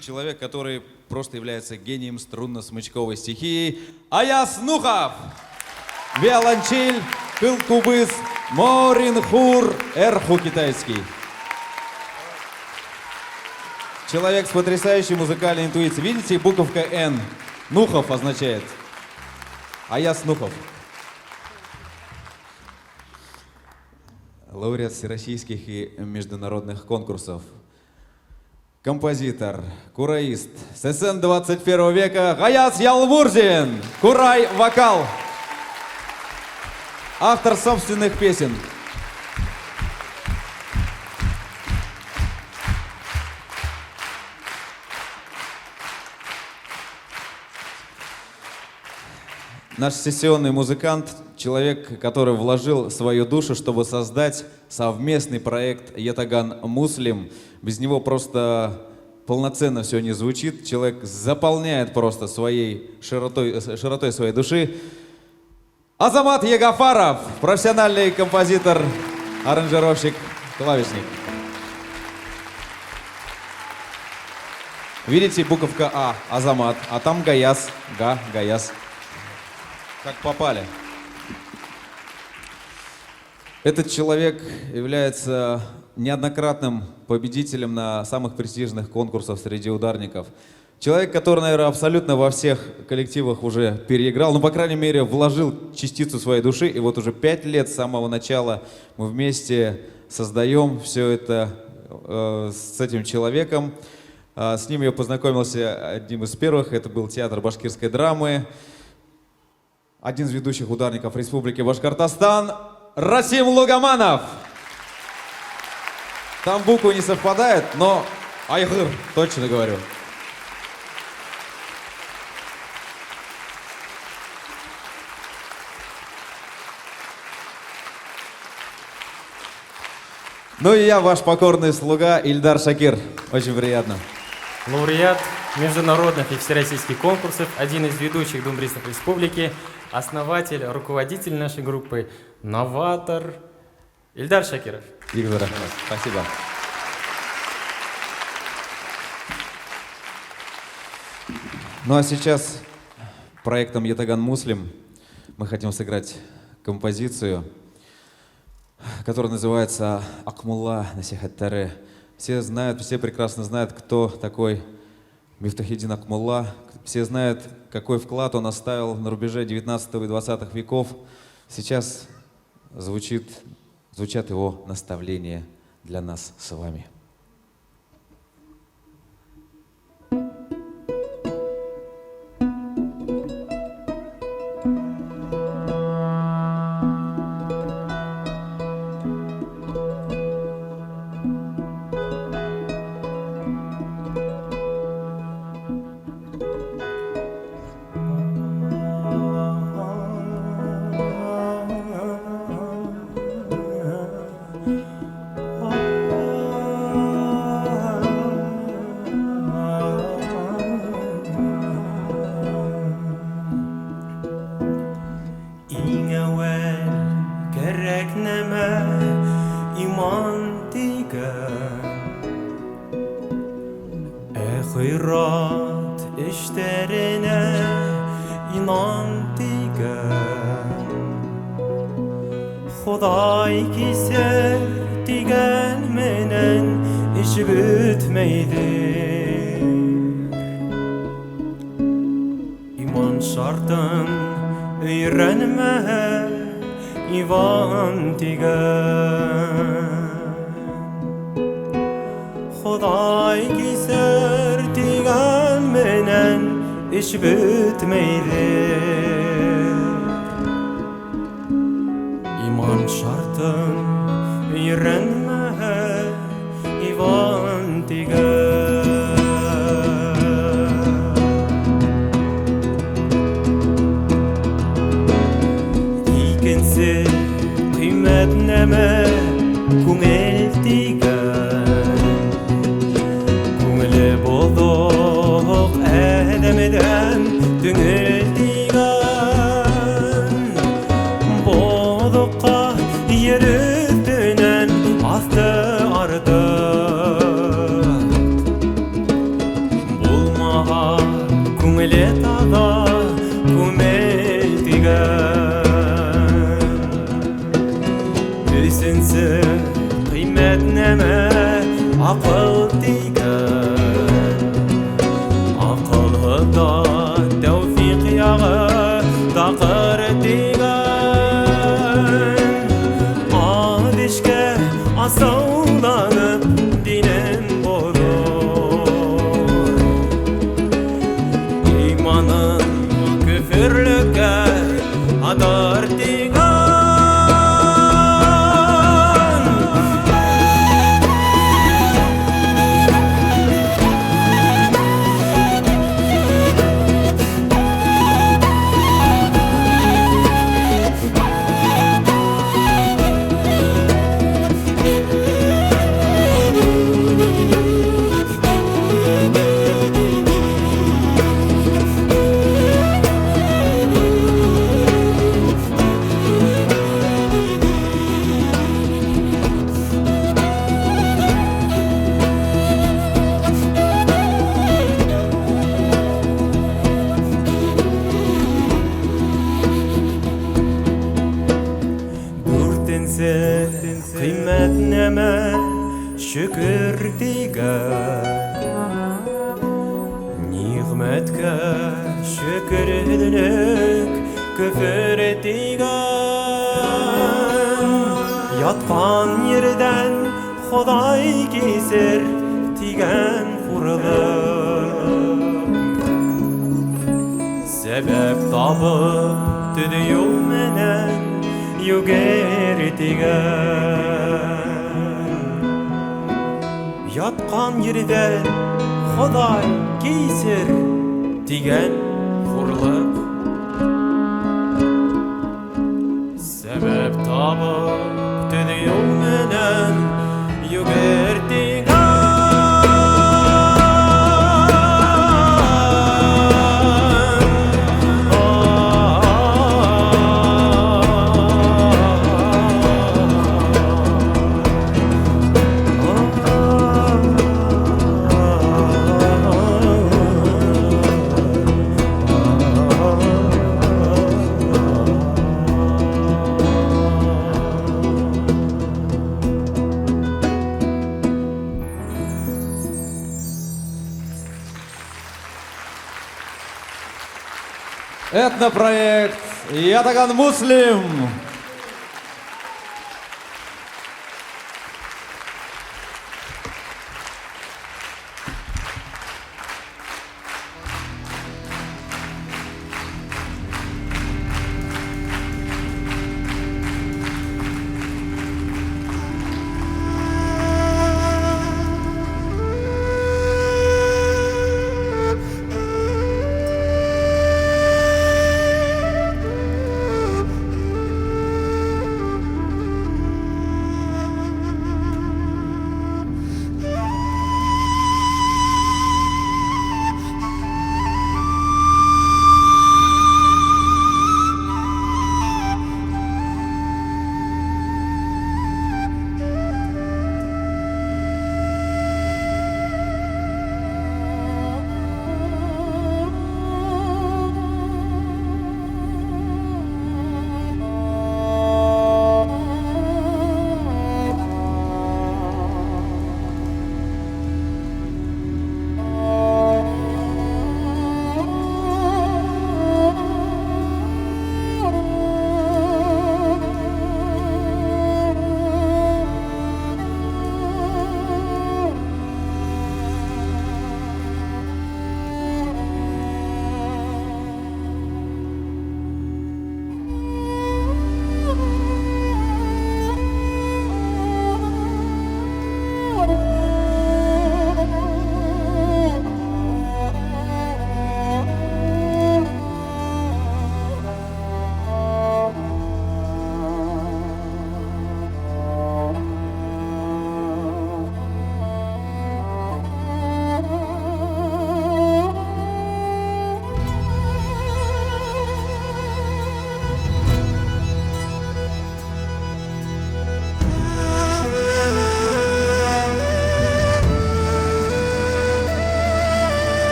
человек, который просто является гением струнно-смычковой стихии, Аяс Нухов. Виолончель, кылкубыз, моринхур, эрху китайский. Человек с потрясающей музыкальной интуицией. Видите, буковка «Н». Нухов означает. Аяс Нухов. Лауреат всероссийских и международных конкурсов. Композитор, кураист, сцен 21 века Гаяс Ялмурзин. Курай, вокал. Автор собственных песен. Наш сессионный музыкант, человек, который вложил свою душу, чтобы создать совместный проект Ятаган Муслим. Без него просто полноценно все не звучит. Человек заполняет просто своей широтой своей души. Азамат Ягафаров, профессиональный композитор, аранжировщик, клавишник. Видите, буковка А, Азамат, а там Гаяс, Гаяс. Как попали. Этот человек является неоднократным победителем на самых престижных конкурсах среди ударников. Человек, который, наверное, абсолютно во всех коллективах уже переиграл, ну, по крайней мере, вложил частицу своей души. И вот уже 5 лет с самого начала мы вместе создаем все это с этим человеком. С ним я познакомился одним из первых. Это был театр башкирской драмы. Один из ведущих ударников Республики Башкортостан Расим Лугаманов. Там буквы не совпадают, но айгыр, точно говорю. Ну и я, ваш покорный слуга Ильдар Шакир. Очень приятно. Лауреат международных и всероссийских конкурсов, один из ведущих думбристов республики, основатель, руководитель нашей группы, новатор Ильдар Шакиров. Игорь, спасибо. Ну а сейчас проектом Ятаган Муслим мы хотим сыграть композицию, которая называется «Акмулла Насихаттаре». Все знают, все прекрасно знают, кто такой Мифтахиддин Акмулла. Все знают, какой вклад он оставил на рубеже 19 и 20 веков. Сейчас звучат его наставления для нас с вами. Hayrat işlerine inan digen Xuday ki sev digen menen iş bütmeydir İman şartın öğrenme iman digen Xuday ki sev digen menen iş bütmeydir İman şartın öğrenme iman digen İkinci kıymet neme kumel digen Kumeli bolduk edemeden dünül digen Boldukka yürüdünen astı ardı Bulmağa kumeli tada kumel digen Üçüncü kıymet neme akıl digen Akılda tevfik yağı takır digen Adişke asavlanıp dinen borur İmanın küfürlüke adar digen Neme şükür digen Nimetke şükür edilek küfür digen Yatkan yerden Xuday kesir digen hurluk Sebep tabıp tüdü yol menen yüger digen Yatkan yerden Xuday kesir digen hurluk Sebep tabıp tüdü yol menen yüger digen Этнопроект Ятаган Муслим.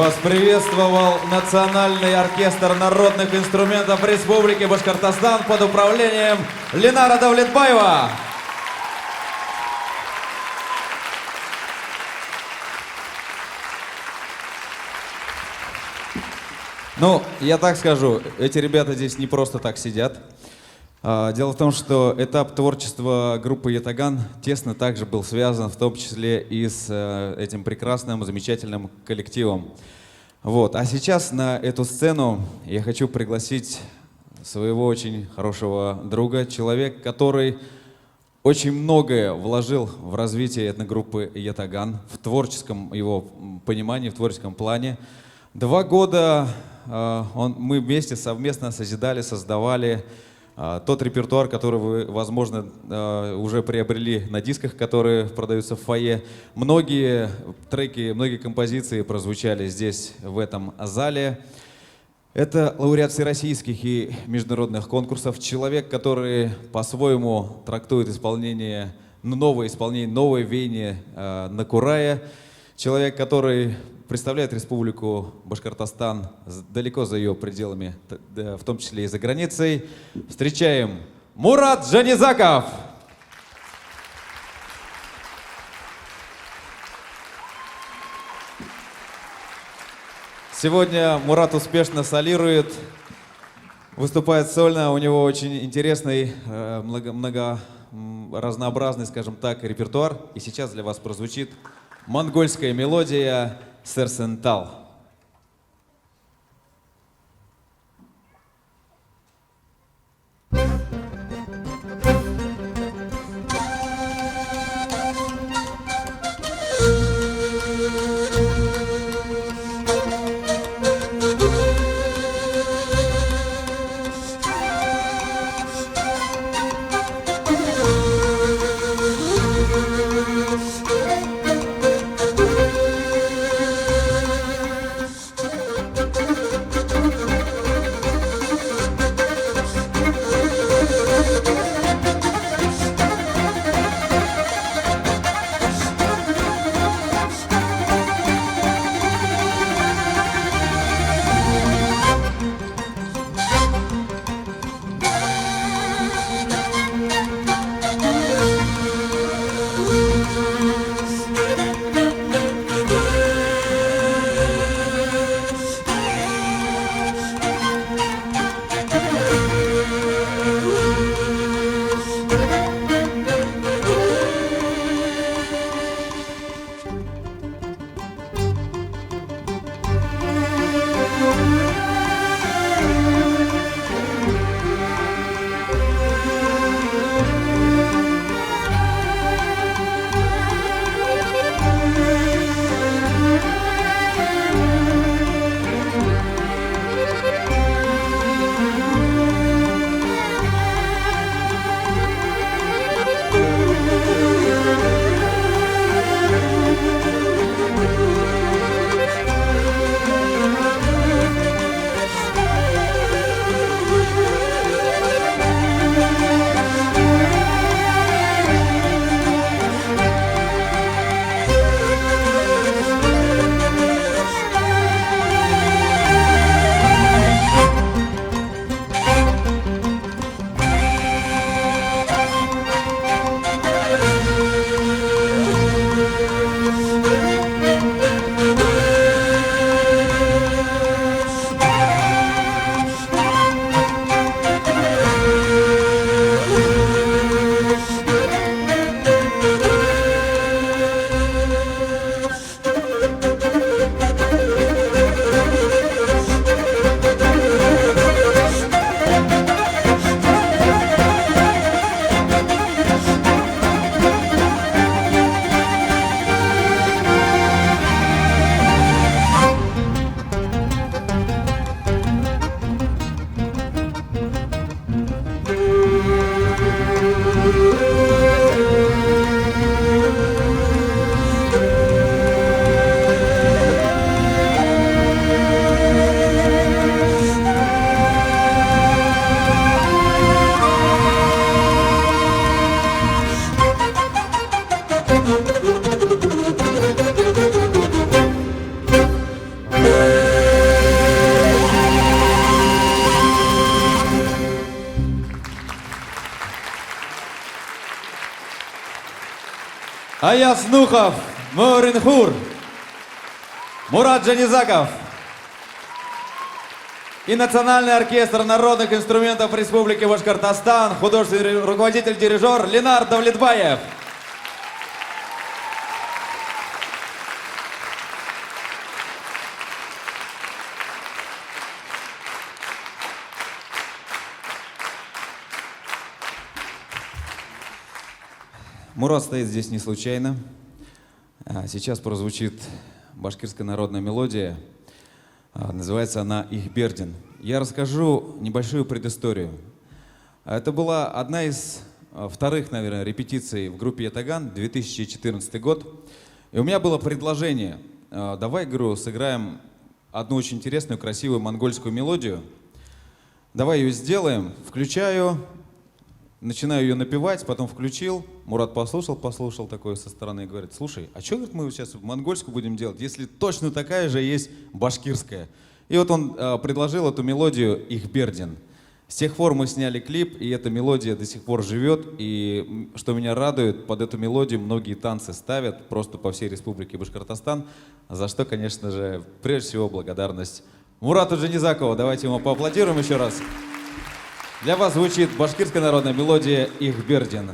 Вас приветствовал Национальный оркестр народных инструментов Республики Башкортостан под управлением Ленара Давлетбаева. Ну, я так скажу, эти ребята здесь не просто так сидят. Дело в том, что этап творчества группы «Ятаган» тесно также был связан, в том числе и с этим прекрасным, замечательным коллективом. Вот. А сейчас на эту сцену я хочу пригласить своего очень хорошего друга, человек, который очень многое вложил в развитие этногруппы «Ятаган», в творческом его понимании, в творческом плане. 2 года мы вместе совместно созидали, создавали тот репертуар, который вы, возможно, уже приобрели на дисках, которые продаются в фойе. Многие треки, многие композиции прозвучали здесь, в этом зале. Это лауреат всероссийских и международных конкурсов. Человек, который по-своему трактует исполнение, новое веяние на Курае. Человек, который представляет Республику Башкортостан далеко за ее пределами, в том числе и за границей. Встречаем Мурат Жанизаков! Сегодня Мурат успешно солирует, выступает сольно. У него очень интересный, разнообразный, скажем так, репертуар. И сейчас для вас прозвучит монгольская мелодия «Серсентал». Аяз Нухов, Муринхур, Мурат Джанизаков и Национальный оркестр народных инструментов Республики Башкортостан, художественный руководитель-дирижер Ленар Давлетбаев. Мурат стоит здесь не случайно. Сейчас прозвучит башкирская народная мелодия. Называется она «Ихбердин». Я расскажу небольшую предысторию. Это была одна из вторых, наверное, репетиций в группе «Ятаган», 2014 год. И у меня было предложение. Давай, говорю, сыграем одну очень интересную, красивую монгольскую мелодию. Давай ее сделаем. Включаю. Начинаю ее напевать, потом включил. Мурат послушал такое со стороны и говорит: слушай, а что мы сейчас монгольскую будем делать, если точно такая же есть башкирская? И вот он предложил эту мелодию «Ихбердин». С тех пор мы сняли клип, и эта мелодия до сих пор живет. И что меня радует, под эту мелодию многие танцы ставят просто по всей республике Башкортостан, за что, конечно же, прежде всего благодарность Мурату Джанизакову. Давайте ему поаплодируем еще раз. Для вас звучит башкирская народная мелодия «Ихбердин».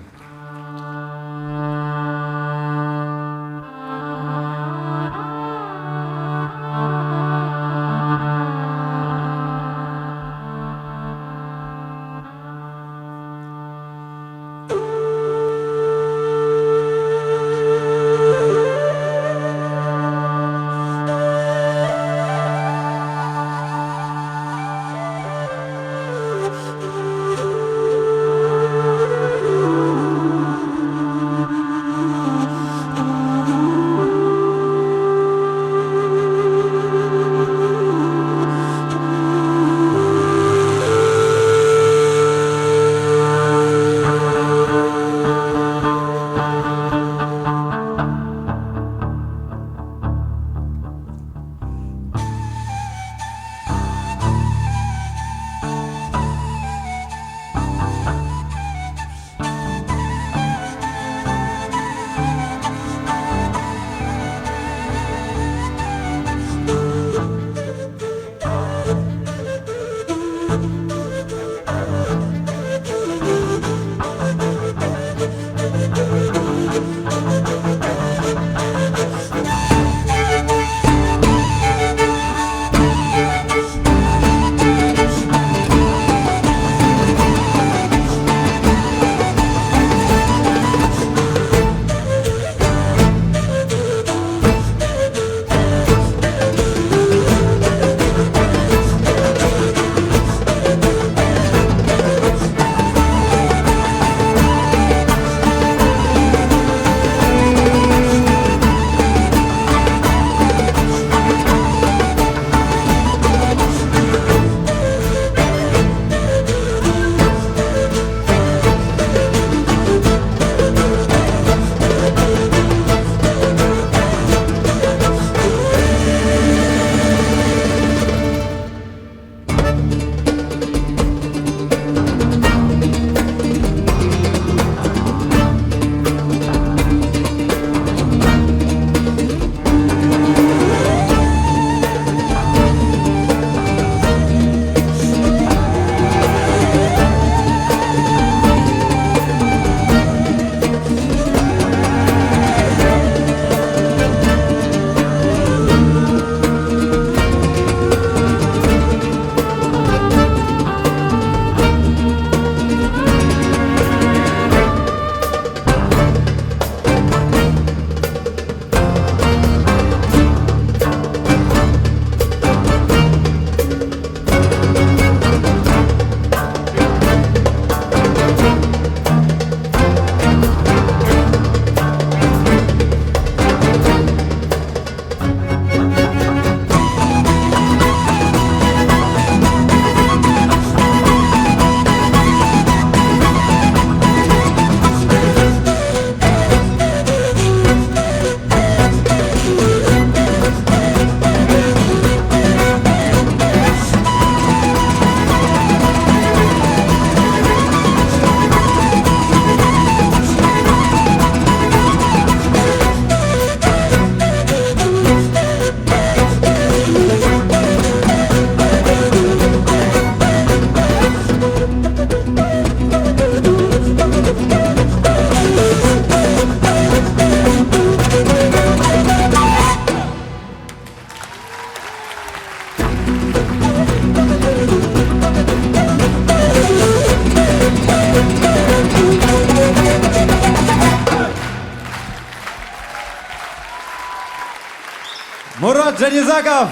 Азат Джанизаков,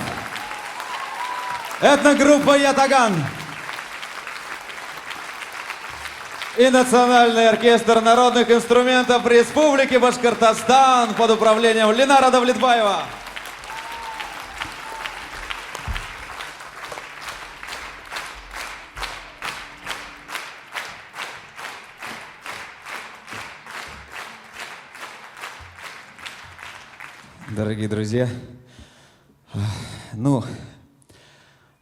этногруппа «Ятаган» и Национальный оркестр народных инструментов Республики Башкортостан под управлением Ленара Давлетбаева. Дорогие друзья, ну,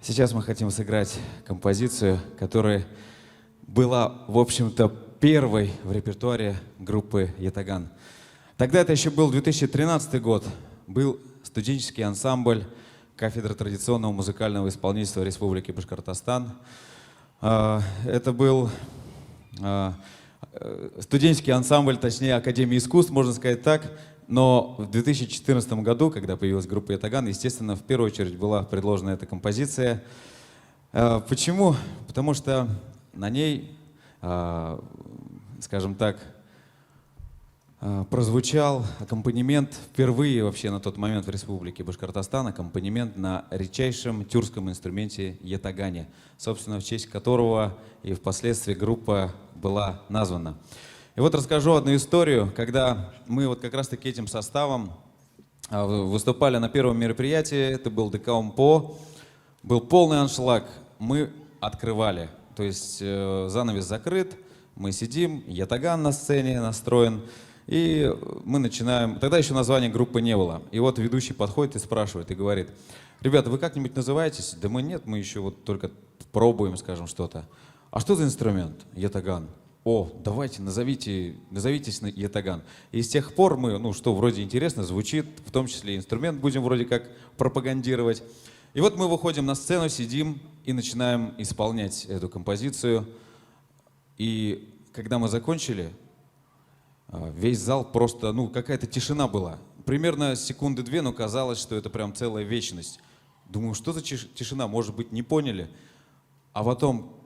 сейчас мы хотим сыграть композицию, которая была, в общем-то, первой в репертуаре группы «Ятаган». Тогда это еще был 2013 год, был студенческий ансамбль кафедры традиционного музыкального исполнительства Республики Башкортостан. Это был студенческий ансамбль, точнее, Академии искусств, можно сказать так. Но в 2014 году, когда появилась группа «Ятаган», естественно, в первую очередь была предложена эта композиция. Почему? Потому что на ней, скажем так, прозвучал аккомпанемент впервые вообще на тот момент в Республике Башкортостан, аккомпанемент на редчайшем тюркском инструменте ятагане, собственно, в честь которого и впоследствии группа была названа. И вот расскажу одну историю, когда мы вот как раз-таки этим составом выступали на первом мероприятии, это был ДК УМПО, был полный аншлаг, мы открывали, то есть занавес закрыт, мы сидим, ятаган на сцене настроен, и мы начинаем, тогда еще названия группы не было, и вот ведущий подходит и спрашивает, и говорит: ребята, вы как-нибудь называетесь? Да мы нет, мы еще вот только пробуем, скажем, что-то. А что за инструмент? Ятаган. О, давайте, назовитесь на ятаган. И с тех пор мы, ну что, вроде интересно, звучит, в том числе инструмент будем вроде как пропагандировать. И вот мы выходим на сцену, сидим и начинаем исполнять эту композицию. И когда мы закончили, весь зал просто, ну, какая-то тишина была. Примерно секунды две, но казалось, что это прям целая вечность. Думаю, что за тишина, может быть, не поняли. А потом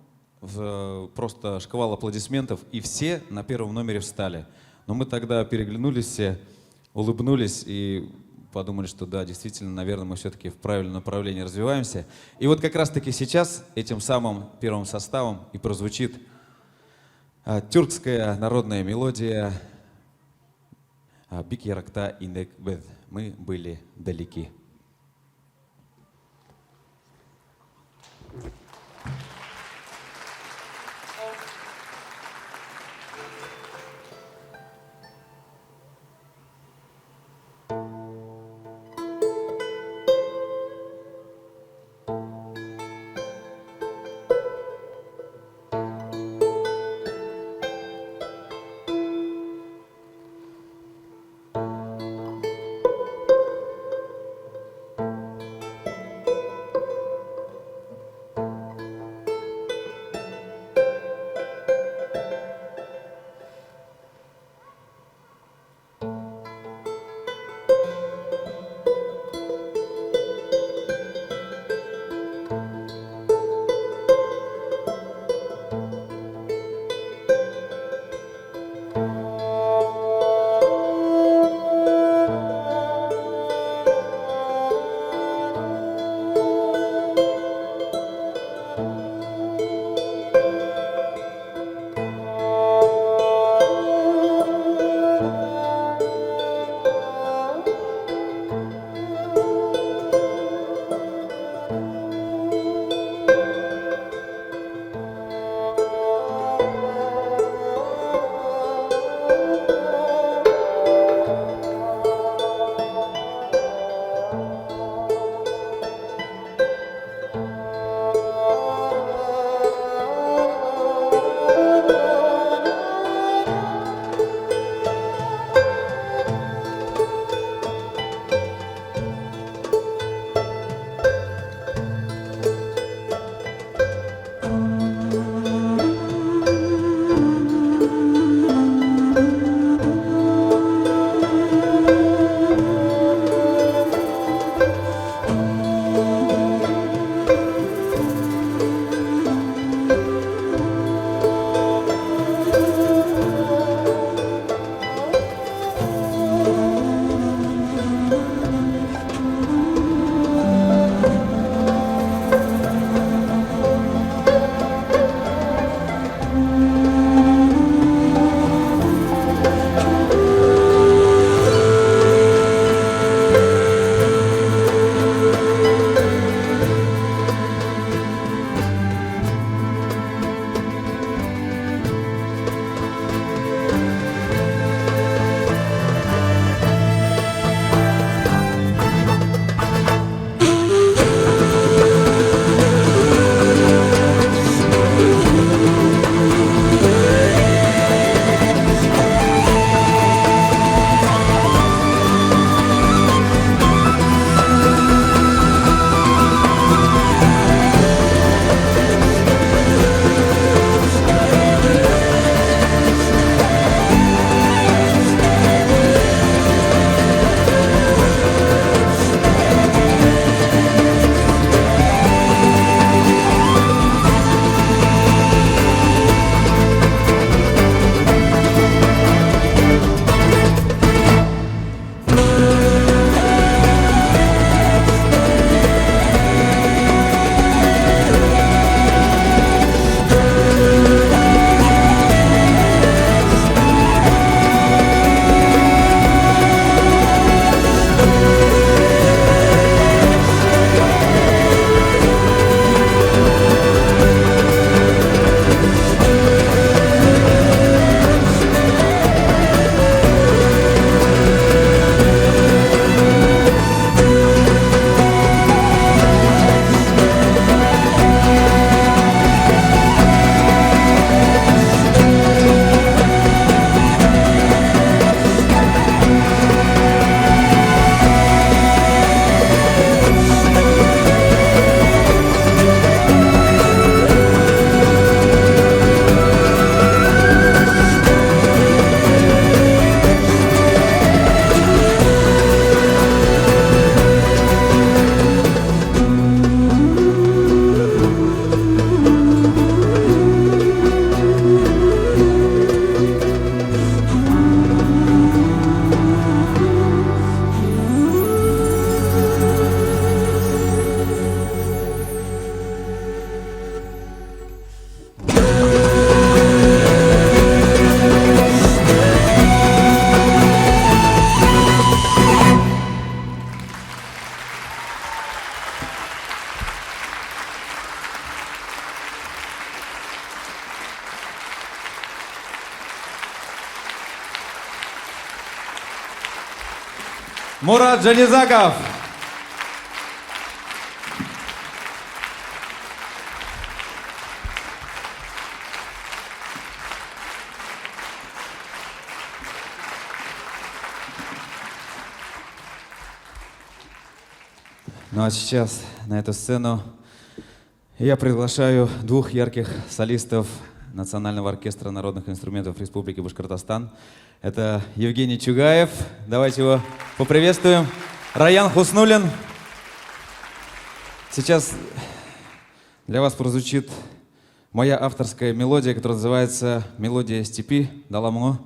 просто шквал аплодисментов, и все на первом номере встали. Но мы тогда переглянулись все, улыбнулись и подумали, что да, действительно, наверное, мы все-таки в правильном направлении развиваемся. И вот как раз-таки сейчас этим самым первым составом и прозвучит тюркская народная мелодия «Бик яракта индек бед». Мы были далеки. Мурат Жанизаков. Ну а сейчас на эту сцену я приглашаю двух ярких солистов Национального оркестра народных инструментов Республики Башкортостан. Это Евгений Чугаев. Давайте его поприветствуем. Раян Хуснуллин. Сейчас для вас прозвучит моя авторская мелодия, которая называется «Мелодия степи» Даламно.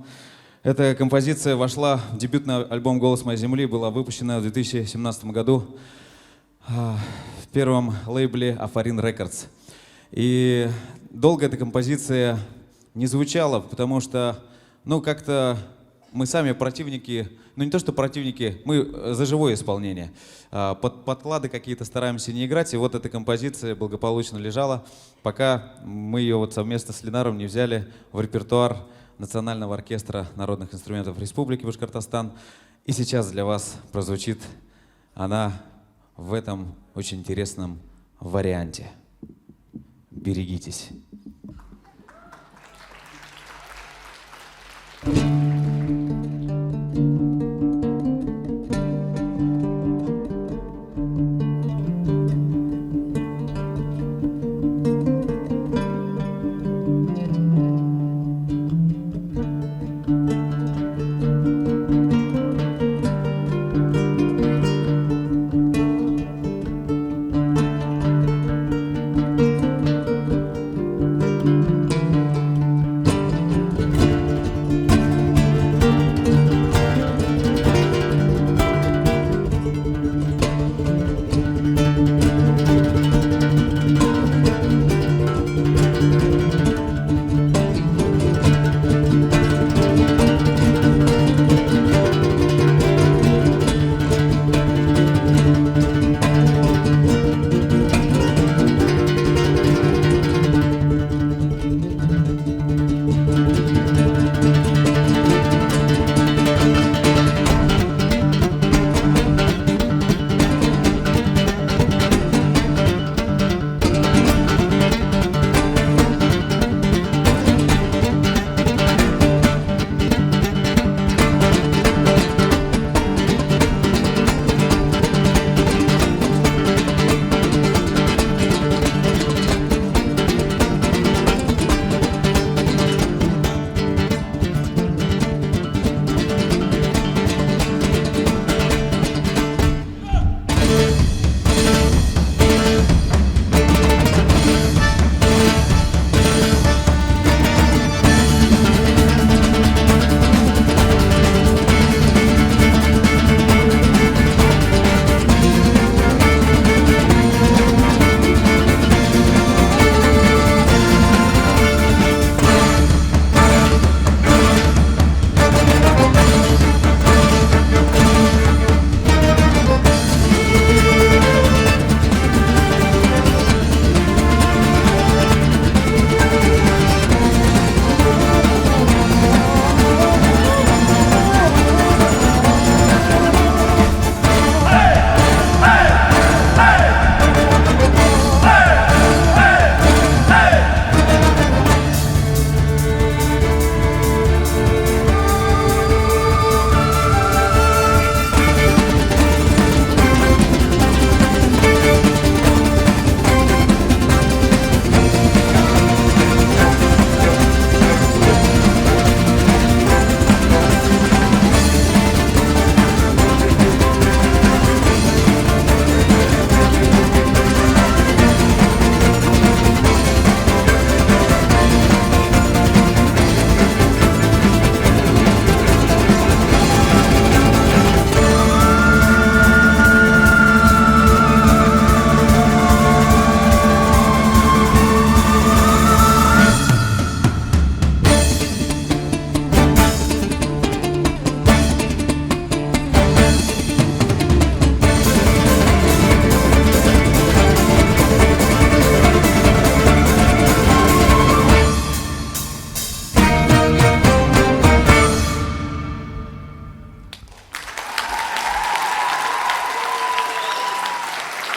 Эта композиция вошла в дебютный альбом «Голос моей земли», была выпущена в 2017 году в первом лейбле Афарин Рекордс. И долго эта композиция не звучала, потому что, ну, как-то мы сами противники, ну не то что противники, мы за живое исполнение. Подклады какие-то стараемся не играть, и вот эта композиция благополучно лежала, пока мы ее вот совместно с Ленаром не взяли в репертуар Национального оркестра народных инструментов Республики Башкортостан. И сейчас для вас прозвучит она в этом очень интересном варианте. Берегитесь.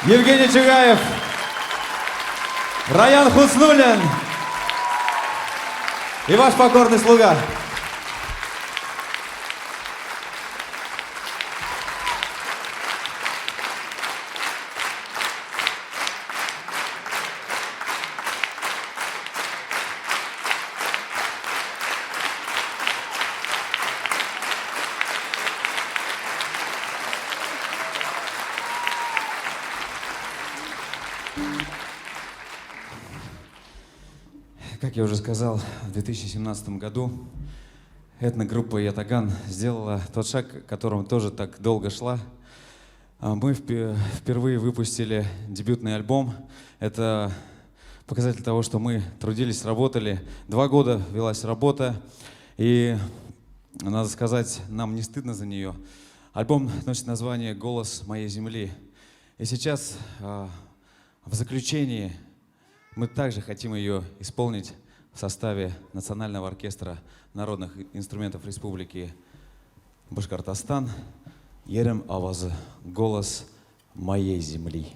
Евгений Чугаев, Раян Хуснуллин и ваш покорный слуга. Как я уже сказал, в 2017 году этногруппа «Ятаган» сделала тот шаг, к которому тоже так долго шла. Мы впервые выпустили дебютный альбом. Это показатель того, что мы трудились, работали. 2 года велась работа, и, надо сказать, нам не стыдно за нее. Альбом носит название «Голос моей земли». И сейчас, в заключении, мы также хотим ее исполнить в составе Национального оркестра народных инструментов Республики Башкортостан. Ерем авазы. Голос моей земли.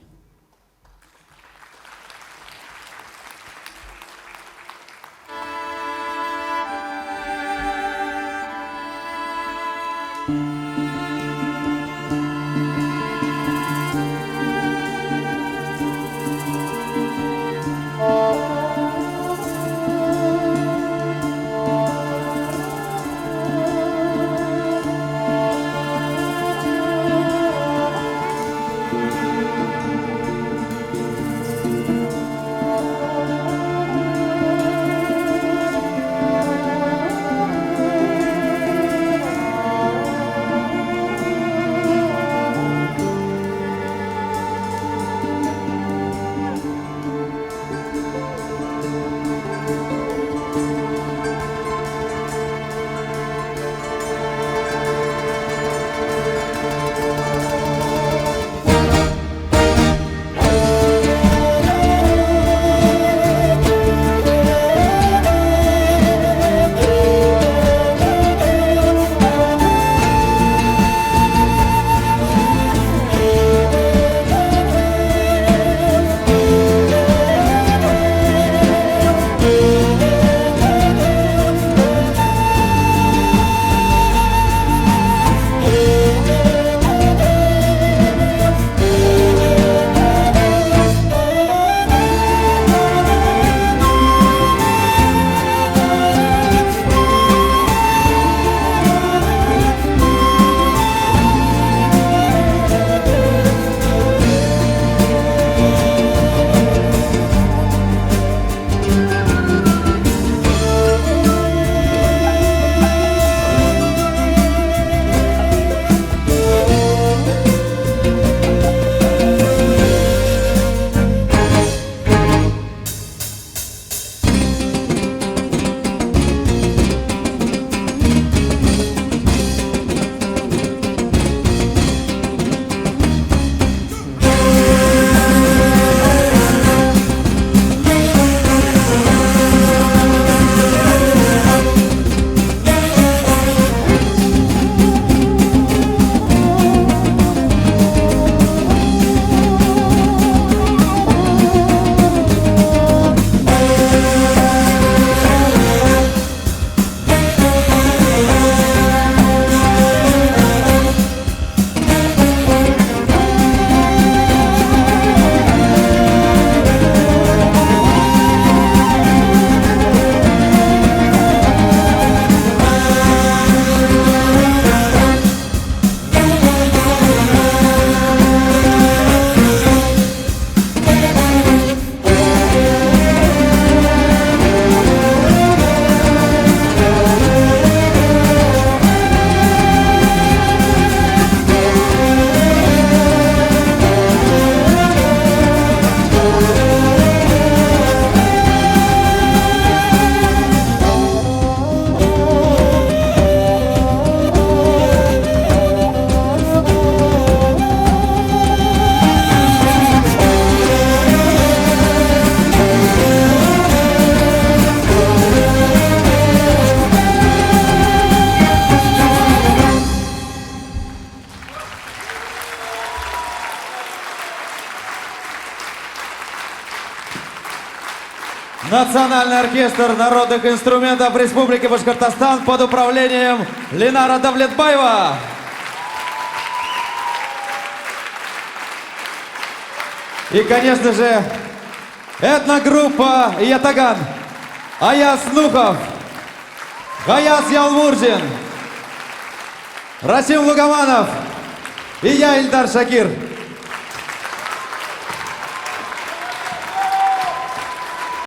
Национальный оркестр народных инструментов Республики Башкортостан под управлением Ленара Давлетбаева. И, конечно же, этногруппа Ятаган, Аяс Нухов, Гаяс Ялмурзин, Расим Лугаманов и я, Ильдар Шакир.